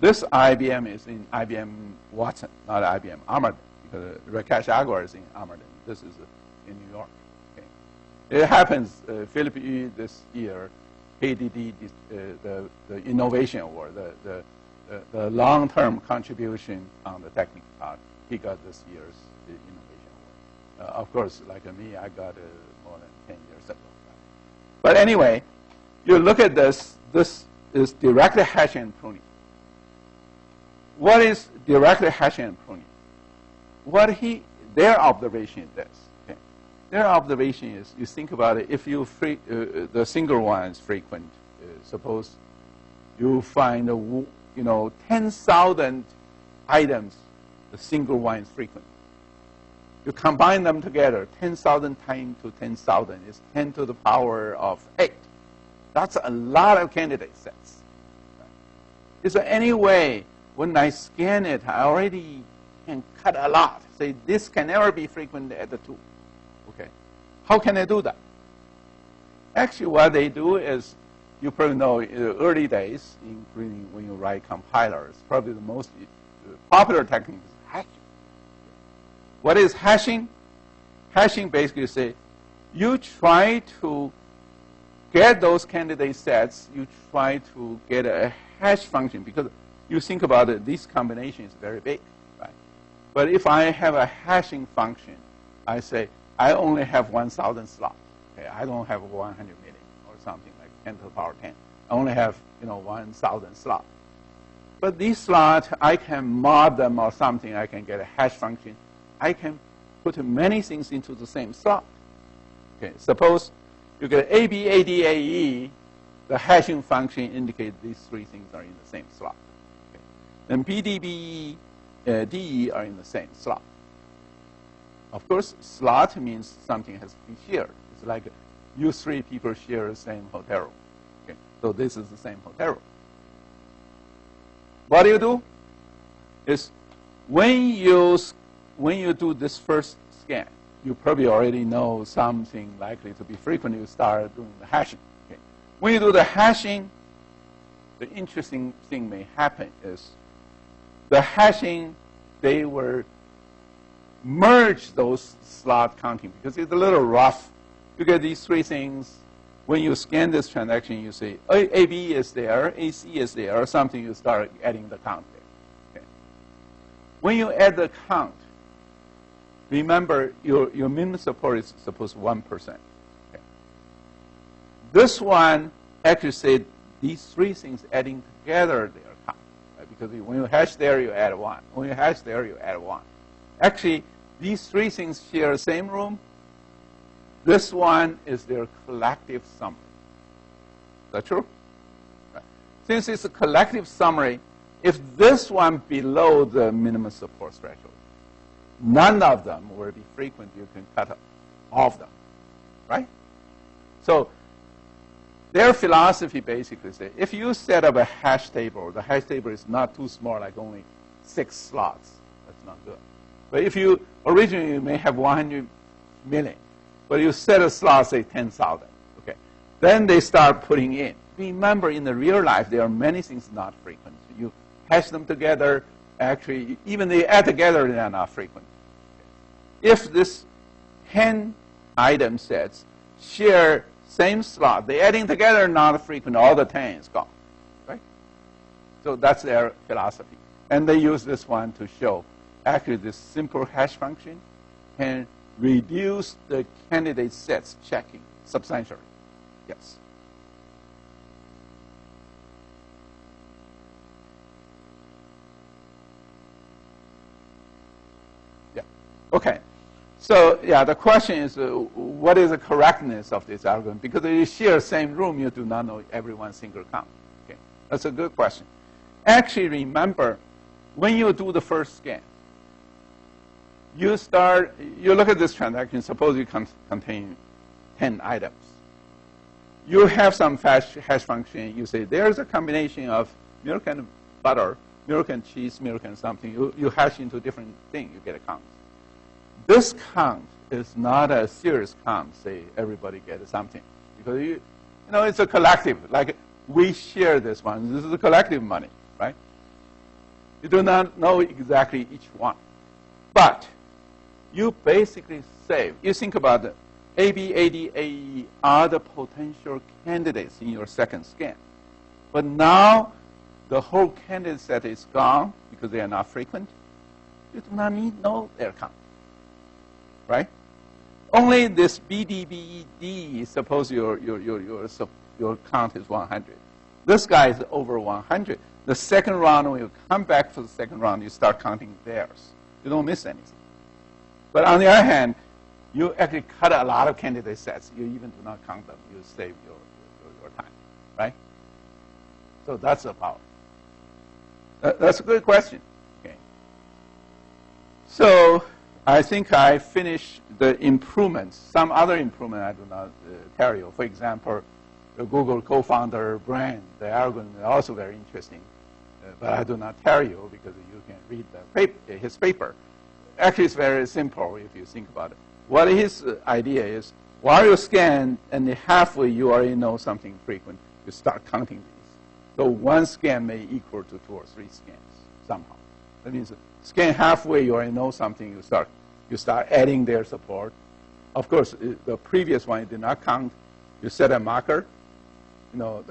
this IBM is in IBM Watson, not IBM Armaden, because Rakesh Agarwal is in Armaden. This is in New York. Okay. It happens, Philip Yu this year, he did the innovation award, the long-term contribution on the technical part. He got this year's innovation award. Of course, like me, I got more than 10 years ago. But anyway, you look at this. This is directly hashing and pruning. What is directly hashing and pruning? Their observation is this. Okay? Their observation is, you think about it, if you the single one is frequent, suppose you find 10,000 items, the single one is frequent. You combine them together, 10,000 times to 10,000 is 10 to the power of 8. That's a lot of candidate sets. Is there any way, when I scan it, I already can cut a lot? Say, this can never be frequent at the 2. Okay. How can I do that? Actually, what they do is, you probably know in the early days, including when you write compilers, probably the most popular technique is hashing. What is hashing? Hashing basically say, you try to get those candidate sets, you try to get a hash function, because you think about it, this combination is very big, right? But if I have a hashing function, I say, I only have 1,000 slots. Okay? I don't have 100 million or something like 10 to the power 10. I only have 1,000 slots. But these slots, I can mod them or something. I can get a hash function. I can put many things into the same slot. Okay, suppose you get A, B, A, D, A, E. The hashing function indicates these 3 things are in the same slot. Okay. Then B, D, B, E, D, E are in the same slot. Of course, slot means something has to be shared. It's like you 3 people share the same hotel room. Okay. So this is the same hotel room. What do? Is when you do this first scan, you probably already know something likely to be frequent. You start doing the hashing. Okay. When you do the hashing, the interesting thing may happen is the hashing, they will merge those slot counting because it's a little rough. You get these 3 things. When you scan this transaction, you say AB is there, AC is there, or something. You start adding the count there. Okay. When you add the count, remember your minimum support is supposed 1%. Okay. This one actually said these 3 things adding together their count, right? Because when you hash there, you add 1. When you hash there, you add 1. Actually, these 3 things share the same room. This one is their collective summary. Is that true? Right. Since it's a collective summary, if this one below the minimum support threshold, none of them will be frequent. You can cut off them, right? So their philosophy basically says, if you set up a hash table, the hash table is not too small, like only 6 slots. That's not good. But if you originally you may have 100 million, but you set a slot, say 10,000. Okay, then they start putting in. Remember, in the real life, there are many things not frequent. You hash them together. Actually, even they add together, they are not frequent. Okay. If this 10 item sets share same slot. They're adding together, not frequent. All the 10 is gone, right? So that's their philosophy. And they use this one to show actually this simple hash function can reduce the candidate sets checking substantially. Yes. Yeah. Okay. So yeah, the question is, what is the correctness of this algorithm? Because if you share the same room, you do not know everyone's single count. Okay, that's a good question. Actually, remember, when you do the first scan, you look at this transaction. Suppose you contain 10 items. You have some hash function. You say there's a combination of milk and butter, milk and cheese, milk and something. You hash into different things. You get a count. This count is not a serious count. Say everybody gets something because you know it's a collective. Like we share this one. This is a collective money, right? You do not know exactly each one, but you basically save. You think about the AB, AD, AE are the potential candidates in your second scan. But now the whole candidate set is gone because they are not frequent. You do not need to know their count, right? Only this BD, suppose your count is 100. This guy is over 100. The second round, when you come back for the second round, you start counting theirs. You don't miss anything. But on the other hand, you actually cut a lot of candidate sets. You even do not count them. You save your time, right? So that's the power. That's a good question. Okay. So I think I finished the improvements. Some other improvement I do not tell you. For example, the Google co-founder Brian, the algorithm is also very interesting. But I do not tell you because you can read his paper. Actually, it's very simple if you think about it. What his idea is, while you scan and halfway you already know something frequent, you start counting these. So one scan may equal to 2 or 3 scans somehow. That means scan halfway, you already know something, you start adding their support. Of course, the previous one you did not count. You set a marker. You know,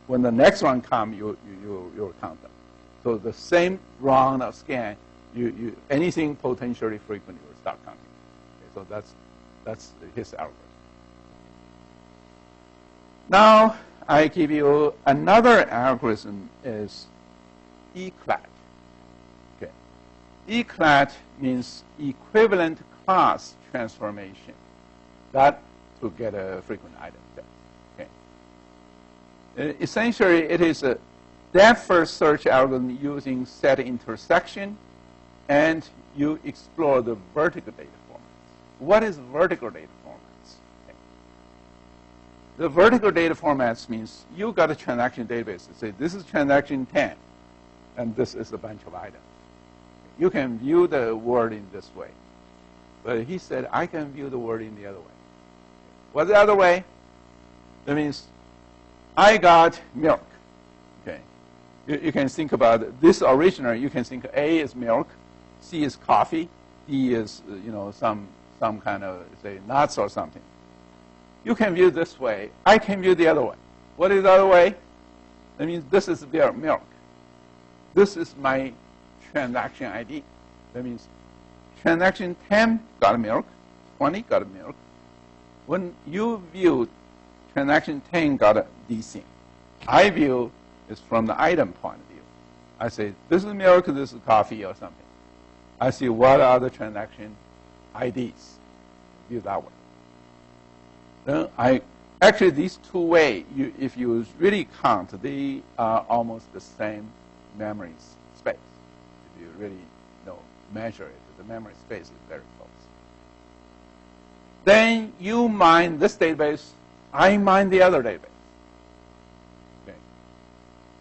when the next one comes, you'll count them. So the same round of scan, anything potentially frequent, you will start counting. Okay, so that's his algorithm. Now I give you another algorithm is ECLAT. Okay, ECLAT means equivalent class transformation. That to get a frequent item set. Okay. Essentially, it is a depth first search algorithm using set intersection, and you explore the vertical data formats. What is vertical data formats? Okay. The vertical data formats means you got a transaction database to say this is transaction 10, and this is a bunch of items. You can view the word in this way. But he said, I can view the word in the other way. What's the other way? That means I got milk. Okay. You can think about this original. You can think A is milk, C is coffee, D is some kind of say nuts or something. You can view this way. I can view the other way. What is the other way? That means this is their milk. This is my transaction ID. That means transaction 10 got a milk, 20 got a milk. When you view transaction 10 got a DC, I view is from the item point of view. I say, this is milk, this is coffee or something. I see what are the transaction IDs. View that way. Then actually these two ways, if you really count, they are almost the same memory space. If you really measure it, the memory space is very close. Then you mine this database, I mine the other database. Okay.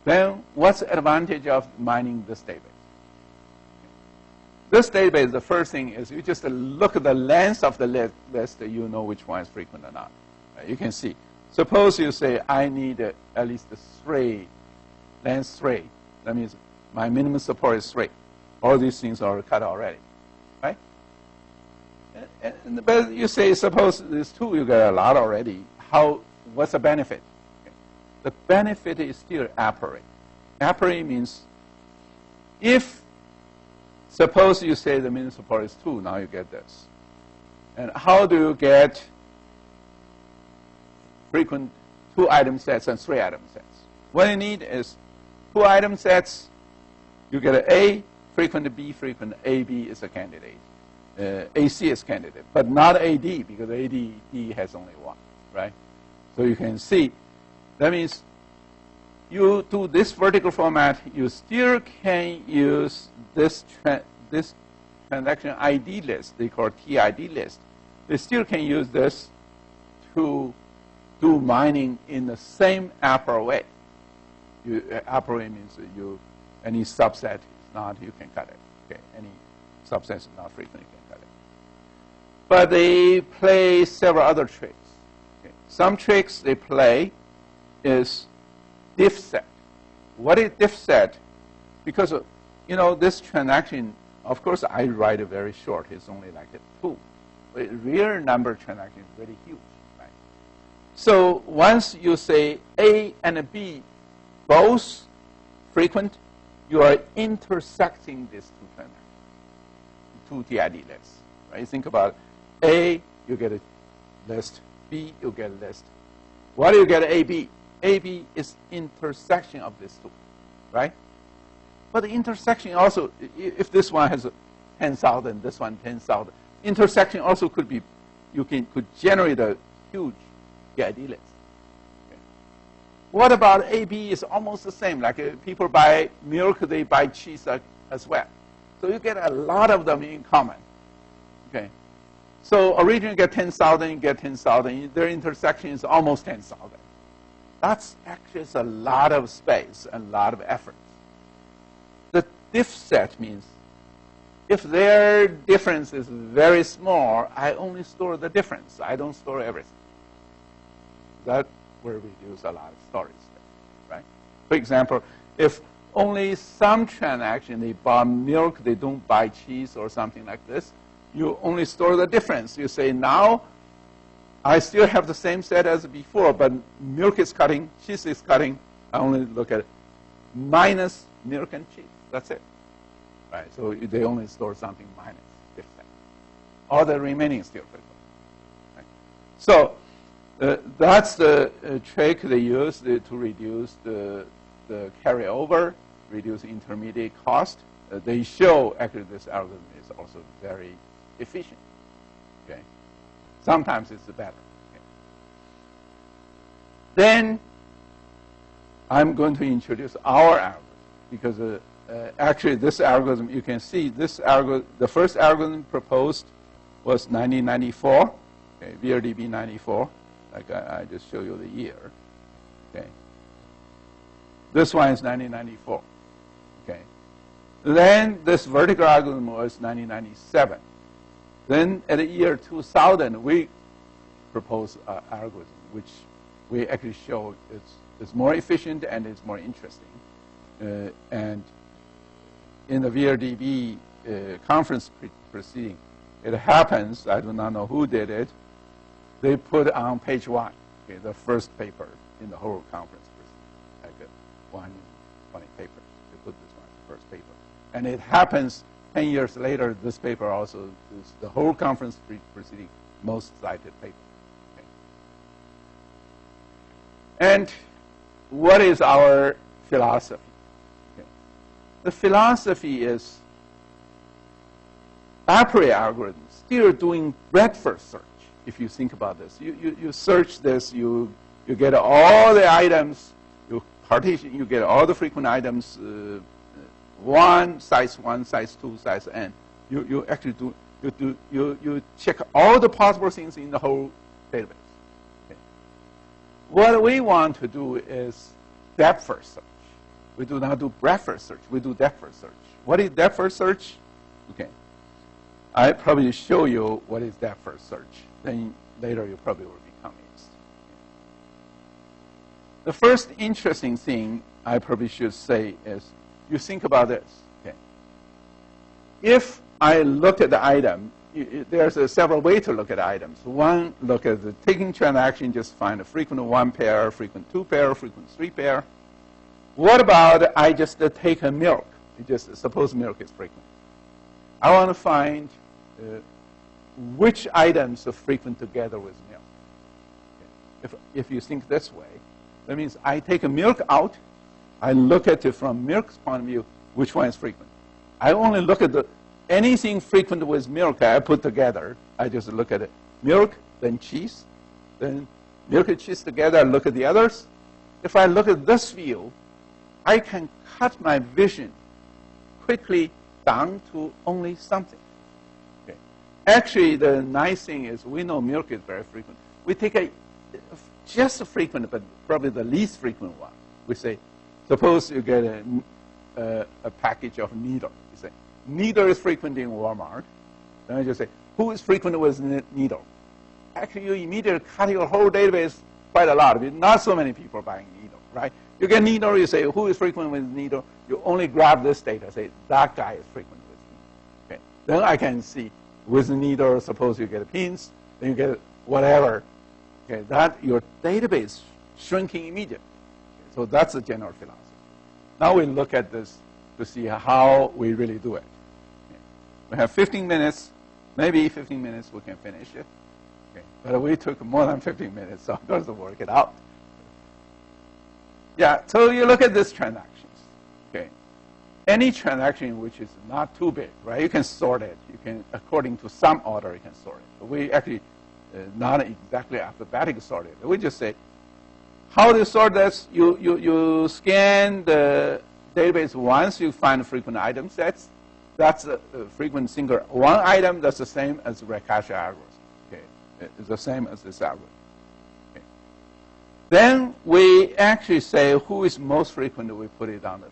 Then what's the advantage of mining this database? This database, the first thing is you just look at the length of the list, you know which one is frequent or not. You can see. Suppose you say, I need at least 3, length 3. That means my minimum support is 3. All these things are cut already, right? But you say, suppose there's 2, you get a lot already. what's the benefit? Okay. The benefit is still a priori. A priori means if, suppose you say the minimum support is 2, now you get this. And how do you get frequent 2 item sets and 3 item sets? What you need is 2 item sets, you get an A, frequent B, frequent AB is a candidate. AC is candidate, but not AD, because AD has only 1, right? So you can see, that means you do this vertical format, you still can use this transaction ID list, they call TID list. They still can use this to do mining in the same APR way. APR means any subset is not, you can cut it. Okay, any subset is not frequent, you can cut it. But they play several other tricks. Okay. Some tricks they play is diff set. What is diff set? Because this transaction, of course, I write it very short. It's only like a 2. But real number transaction is very huge, right? So once you say A and B both frequent, you are intersecting these 2 transactions, 2 TID lists, right? Think about A, you get a list. B, you get a list. What do you get AB? AB is intersection of these 2, right? But the intersection also, if this one has 10,000, this one 10,000, intersection also could be, could generate a huge TID list. Okay. What about AB is almost the same. Like people buy milk, they buy cheese as well. So you get a lot of them in common. Okay. So originally you get 10,000, you get 10,000. Their intersection is almost 10,000. That's actually a lot of space and a lot of effort. The diff set means if their difference is very small, I only store the difference. I don't store everything. That will reduce a lot of storage space, right? For example, if only some transaction, they buy milk, they don't buy cheese or something like this, you only store the difference. You say, now I still have the same set as before, but milk is cutting, cheese is cutting. I only look at minus milk and cheese. That's it. Right? So they only store something minus different. All the remaining still frequent. Right? So that's the trick they use to reduce the carryover, reduce intermediate cost. They show actually this algorithm is also very efficient. Okay. Sometimes it's better. Okay. Then I'm going to introduce our algorithm because actually this algorithm, you can see this algorithm, the first algorithm proposed was 1994, okay, VRDB 94, like I just show you the year. Okay. This one is 1994. Okay. Then this vertical algorithm was 1997. Then at the year 2000, we proposed an algorithm which we actually show is more efficient and is more interesting. And in the VRDB conference proceeding, it happens, I do not know who did it, they put on page 1, okay, the first paper in the whole conference proceeding, like a 120 paper. They put this one as the first paper. And it happens 10 years later, this paper also is the whole conference proceeding most cited paper. Okay. And what is our philosophy? Okay. The philosophy is a priori algorithm still doing breadth-first search. If you think about this, you search this, you get all the items, you partition, you get all the frequent items. Size 1, size 2, size n. You actually you check all the possible things in the whole database. Okay. What we want to do is depth-first search. We do not do breadth-first search. We do depth-first search. What is depth-first search? Okay. I probably show you what is depth-first search. Then later you probably will be convinced. The first interesting thing I probably should say is you think about this. Okay. If I look at the item there's several ways to look at items. One, look at the taking transaction, just find a frequent 1 pair, frequent 2 pair, frequent 3 pair. What about I just take a milk? Just suppose milk is frequent. I want to find which items are frequent together with milk. Okay. If you think this way, that means I take a milk out. I look at it from milk's point of view, which one is frequent. I only look at anything frequent with milk I put together. I just look at it. Milk, then cheese, then milk and cheese together. I look at the others. If I look at this view, I can cut my vision quickly down to only something. Okay. Actually, the nice thing is we know milk is very frequent. We take just a frequent, but probably the least frequent one. We say, suppose you get a package of needle. You say, needle is frequent in Walmart. Then I just say, who is frequent with needle? Actually, you immediately cut your whole database quite a lot. Not so many people buying needle, right? You get needle, you say, who is frequent with needle? You only grab this data, say, that guy is frequent with needle. Okay. Then I can see, with needle, suppose you get pins, then you get whatever. Okay, that your database shrinking immediately. Okay, so that's the general philosophy. Now we look at this to see how we really do it. Okay. We have 15 minutes, maybe 15 minutes we can finish it. Okay. But we took more than 15 minutes, so I'm going to work it out. Yeah, so you look at these transactions. Okay. Any transaction which is not too big, right? You can sort it. You can, according to some order, you can sort it. But we actually not exactly alphabetic sort it. We just say, how do you sort this? You scan the database once, you find frequent item sets. That's a frequent single one item. That's the same as the recache algorithm. Okay, it's the same as this algorithm. Okay. Then we actually say who is most frequent. We put it on the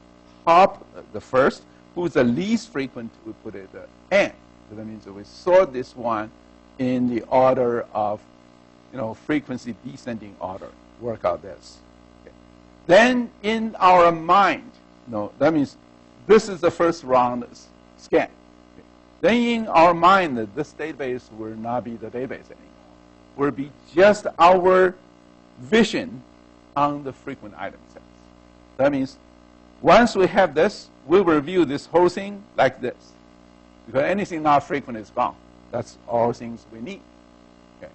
top, the first. Who is the least frequent? We put it at the end. So that means that we sort this one in the order of, frequency descending order. Work out this. Okay. Then in our mind, that means this is the first round scan. Okay. Then in our mind, this database will not be the database anymore. Will be just our vision on the frequent item sets. That means once we have this, we will view this whole thing like this. Because anything not frequent is gone. That's all things we need. Okay.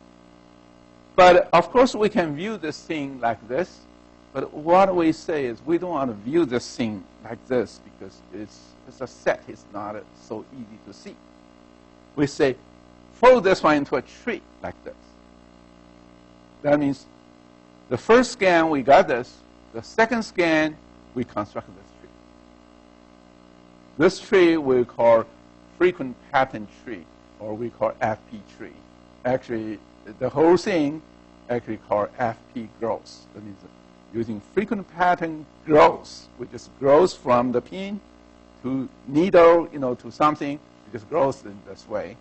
But of course, we can view this thing like this. But what we say is we don't want to view this thing like this because it's a set. It's not so easy to see. We say, fold this one into a tree like this. That means the first scan, we got this. The second scan, we construct this tree. This tree we call frequent pattern tree, or we call FP tree. Actually, the whole thing actually called FP growth. That means using frequent pattern growth, which just grows from the pin to needle, to something. It just grows in this way.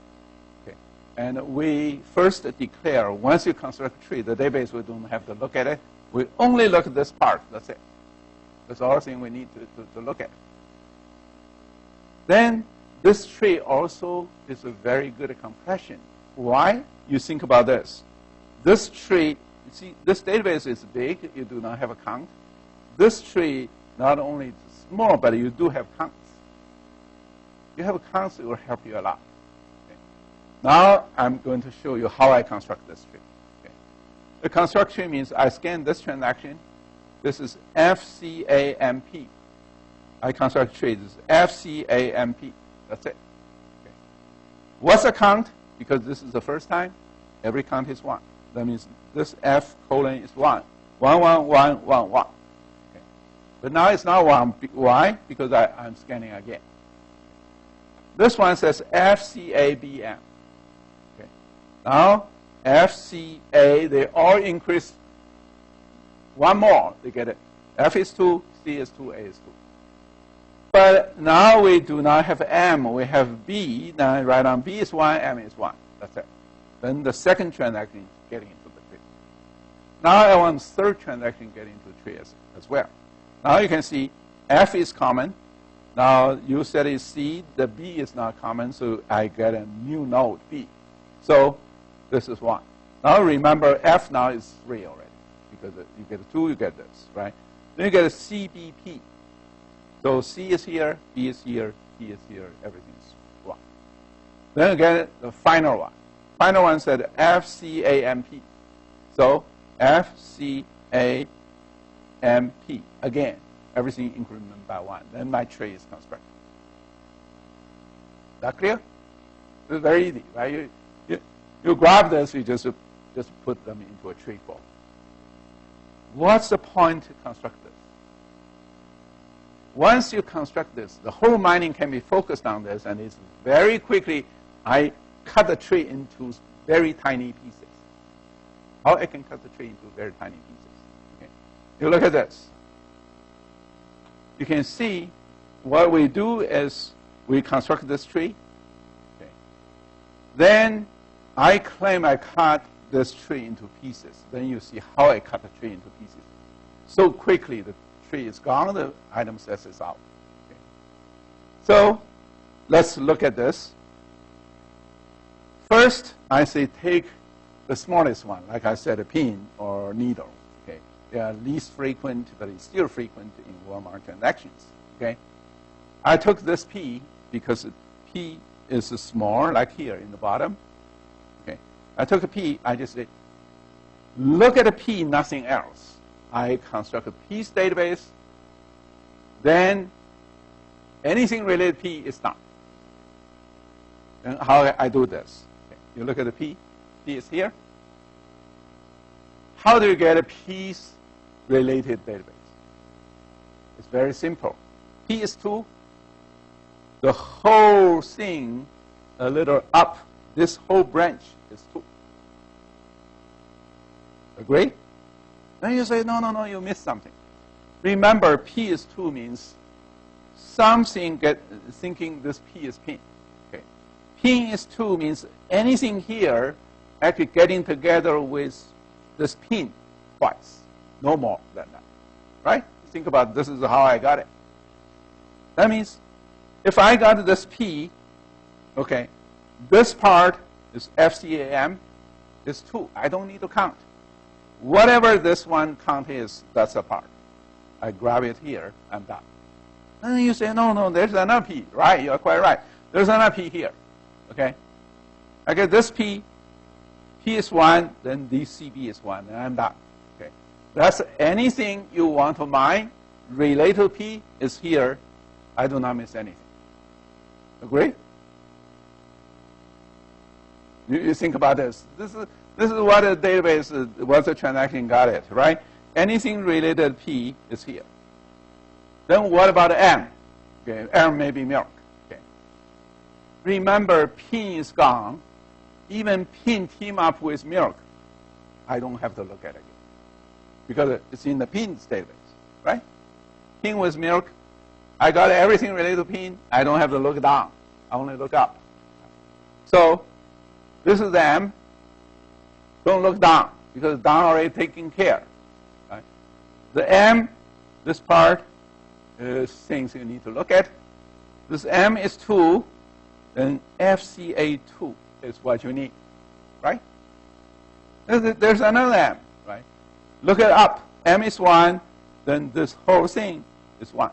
Okay. And we first declare, once you construct a tree, the database, we don't have to look at it. We only look at this part. That's it. That's all thing we need to look at. Then this tree also is a very good compression. Why? You think about this. This tree, you see, this database is big. You do not have a count. This tree not only is small, but you do have counts. You have counts, it will help you a lot. Okay. Now I'm going to show you how I construct this tree. Okay. The construction means I scan this transaction. This is FCAMP. I construct tree. This is FCAMP. That's it. Okay. What's a count? Because this is the first time, every count is 1. That means this F colon is 1. 1, 1, 1, 1, 1. Okay. But now it's not 1. Why? Because I'm scanning again. This one says FCABM. Okay. Now, FCA, they all increase 1 more. They get it. F is 2, C is 2, A is 2. But now we do not have M, we have B. Now I write on B is 1, M is 1. That's it. Then the second transaction is getting into the tree. Now I want the third transaction getting into the tree as well. Now you can see F is common. Now you said it's C, the B is not common, so I get a new node B. So this is 1. Now remember, F now is 3 already, because you get a 2, you get this, right? Then you get a CBP. So C is here, B is here, P is here, everything is 1. Then again, the final one. Final one said FCAMP. So FCAMP. Again, everything increment by 1. Then my tree is constructed. That clear? It's very easy, right? You grab this, you just put them into a tree form. What's the point to construct this? Once you construct this, the whole mining can be focused on this, and it's very quickly, I cut the tree into very tiny pieces. How I can cut the tree into very tiny pieces? Okay. You look at this. You can see what we do is we construct this tree. Okay. Then I claim I cut this tree into pieces. Then you see how I cut the tree into pieces. So quickly the tree is gone, the item set is out. Okay. So let's look at this. First, I say take the smallest one, like I said, a pin or needle. Okay. They are least frequent, but it's still frequent in Walmart transactions. Okay. I took this P because P is small, like here in the bottom. Okay. I took a P, I just said, look at a P, nothing else. I construct a P's database, then anything related to P is done. And how I do this? Okay. You look at the P. P is here. How do you get a P's related database? It's very simple. P is 2. The whole thing a little up, this whole branch is 2. Agree? Then you say, no, you missed something. Remember, P is 2 means something thinking this P is pin. Okay. Pin is 2 means anything here actually getting together with this pin twice. No more than that. Right? Think about this is how I got it. That means if I got this P, okay, this part is FCAM, is 2. I don't need to count. Whatever this one count is, that's a part. I grab it here, I'm done. And then you say, no, there's another P. Right, you're quite right. There's another P here. Okay? I get this P. P is 1, then this CB is 1, and I'm done. Okay? That's anything you want to mine. Related to P is here. I do not miss anything. Agree? You think about this. This is what a database, what the transaction got it, right? Anything related to P is here. Then what about M? Okay, M may be milk. Okay. Remember, pin is gone. Even pin team up with milk, I don't have to look at it again because it's in the pin's database, right? Pin with milk, I got everything related to pin. I don't have to look down. I only look up. So this is the M. Don't look down because down already taken care. Right? The M, this part is things you need to look at. This M is 2, then FCA2 is what you need, right? There's another M, right? Look it up. M is 1, then this whole thing is 1.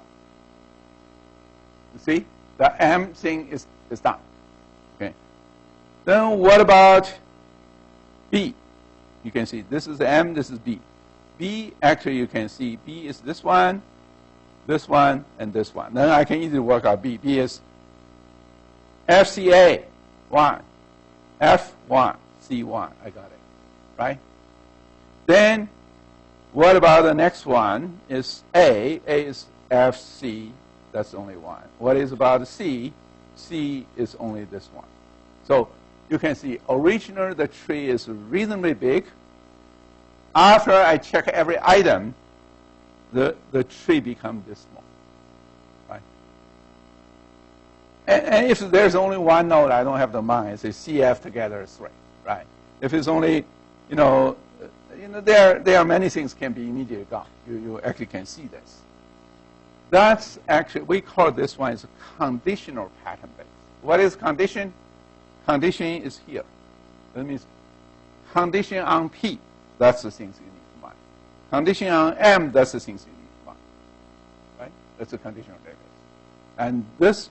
You see? The M thing is done. Okay. Then what about B? You can see this is M, this is B. B, actually you can see B is this one, and this one. Then I can easily work out B. B is FCA 1, F1, C1. I got it, right? Then what about the next one is A. A is FC. That's only 1. What is about C? C is only this one. So you can see originally the tree is reasonably big. After I check every item, the tree becomes this small. Right? And if there's only one node, I don't have to mind. Say CF together is 3. Right? If it's only, there are many things can be immediately gone. You actually can see this. That's actually, we call this one is conditional pattern base. What is condition? Condition is here. That means condition on P, that's the things you need to mind. Condition on M, that's the things you need to mind. Right? That's a conditional database. And this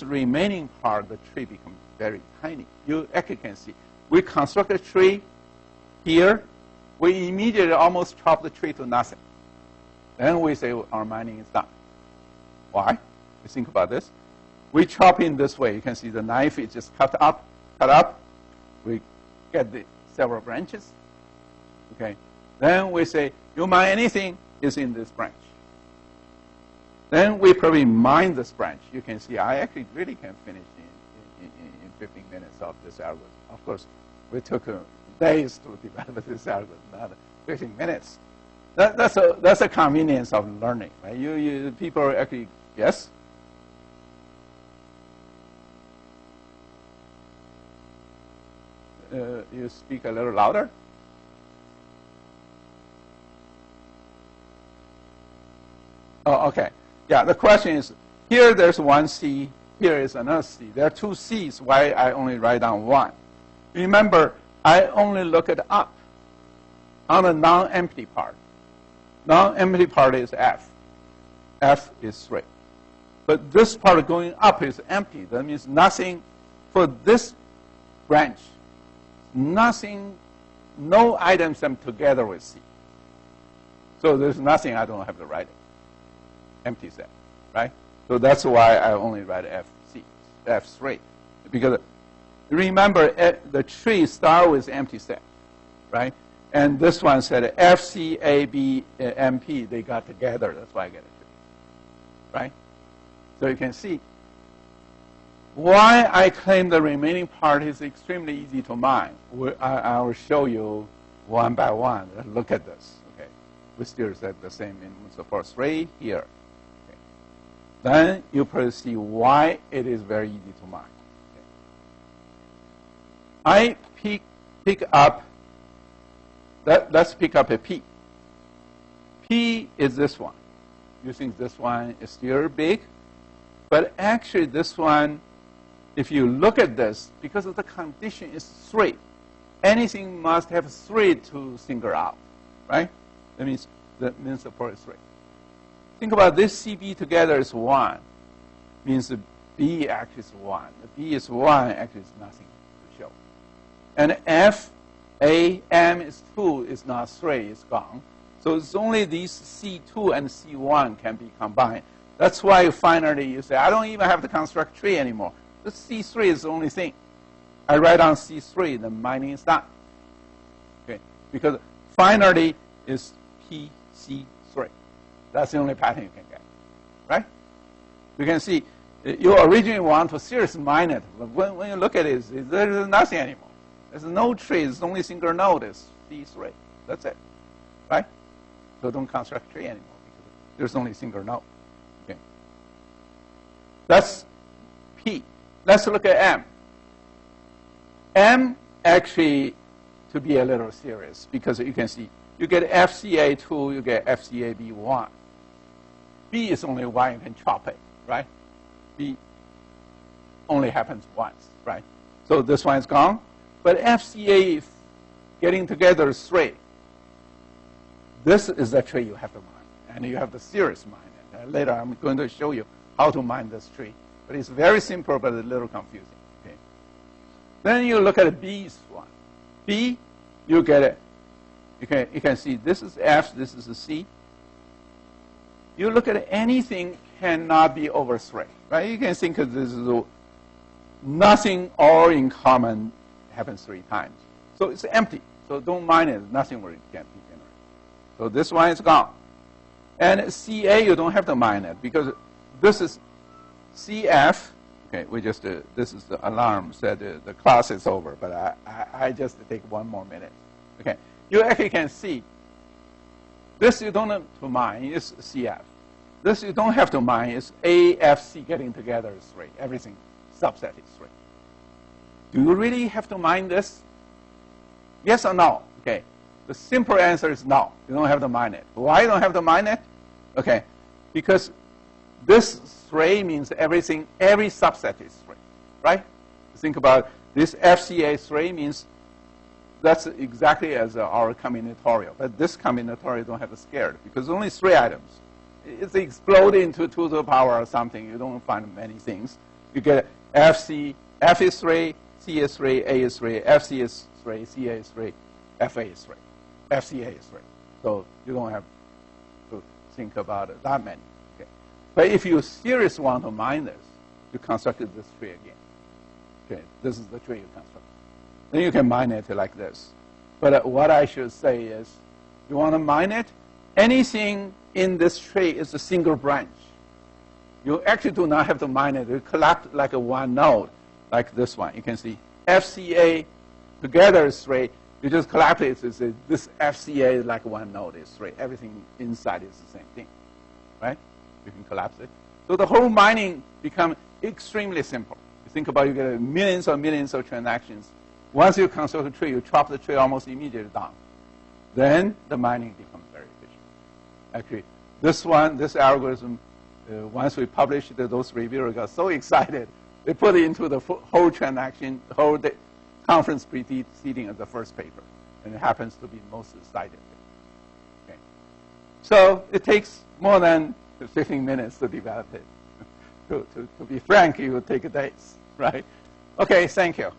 remaining part, the tree becomes very tiny. You actually can see. We construct a tree here. We immediately almost chop the tree to nothing. Then we say our mining is done. Why? You think about this. We chop in this way. You can see the knife is just cut up. We get the several branches. Okay. Then we say, you mine anything is in this branch. Then we probably mine this branch. You can see I actually really can finish in 15 minutes of this algorithm. Of course, we took days to develop this algorithm, not 15 minutes. That's a convenience of learning, right? People actually, yes? You speak a little louder. Oh, okay. Yeah, the question is, here there's one C, here is another C. There are two C's, why I only write down one? Remember, I only look at up on the non-empty part. Non-empty part is F. F is 3. But this part going up is empty. That means nothing for this branch. Nothing, no items them together with C. So there's nothing I don't have to write it. Empty set, right? So that's why I only write FC, F3. Because remember, the tree starts with empty set, right? And this one said F, C, A, B, M, P, they got together. That's why I get a tree, right? So you can see why I claim the remaining part is extremely easy to mine. I will show you one by one. Look at this. Okay, we still set the same minimum support 3 here. Okay. Then you probably see why it is very easy to mine. Okay. I pick up. Let's pick up a P. P is this one. You think this one is still big, but actually this one, if you look at this, because of the condition is 3, anything must have 3 to single out, right? That means the min support is 3. Think about this CB together is 1, means the B actually is 1. The B is 1, actually is nothing to show. And F, A, M is 2, is not 3, it's gone. So it's only these C2 and C1 can be combined. That's why finally you say, I don't even have to construct tree anymore. The C3 is the only thing. I write on C3, the mining is done. Okay, because finally is PC3. That's the only pattern you can get, right? You can see you originally want to seriously mine it. But when you look at it, there's nothing anymore. There's no tree. It's only single node is C3. That's it, right? So don't construct tree anymore because there's only single node. Okay, that's P. Let's look at M. M actually, to be a little serious, because you can see you get FCA2, you get FCAB1. B is only 1, you can chop it, right? B only happens once, right? So this one is gone. But FCA getting together is 3. This is the tree you have to mine, and you have to seriously mine it. And later I'm going to show you how to mine this tree. But it's very simple, but a little confusing. Okay. Then you look at B's one. B, you get it. You can see this is F, this is a C. You look at anything cannot be over 3, right? You can think of this as nothing all in common happens 3 times. So it's empty. So don't mine it. Nothing will get be generated. So this one is gone. And CA, you don't have to mine it because this is CF. Okay, we just this is the alarm said the class is over, but I just take 1 more minute. Okay, you actually can see this you don't have to mine is CF. This you don't have to mine is AFC getting together is 3. Everything subset is 3. Do you really have to mine this? Yes or no? Okay. The simple answer is no. You don't have to mine it. Why you don't have to mine it? Okay. because this 3 means everything, every subset is 3, right? Think about this FCA 3 means that's exactly as our combinatorial. But this combinatorial don't have a scared because only 3 items. It's exploded into 2 to the power or something. You don't find many things. You get FC, F is 3, C is 3, A is 3, FC is 3, CA is 3, FA is 3, FCA is 3. So you don't have to think about it that many. Okay. But if you seriously want to mine this, you constructed this tree again. Okay, this is the tree you construct. Then you can mine it like this. But what I should say is, you want to mine it, anything in this tree is a single branch. You actually do not have to mine it. You collapse like a one node, like this one. You can see FCA together is 3. You just collapse it. So this FCA is like one node is 3. Everything inside is the same thing, right? You can collapse it. So the whole mining becomes extremely simple. You think about it, you get millions of transactions. Once you construct a tree, you chop the tree almost immediately down. Then the mining becomes very efficient. Actually, this algorithm, once we published it, those reviewers got so excited. They put it into the whole transaction, the whole conference preceding of the first paper. And it happens to be most cited. Okay. So it takes more than 15 minutes to develop it. To be frank, it would take days, right? Okay, thank you.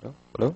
Hello?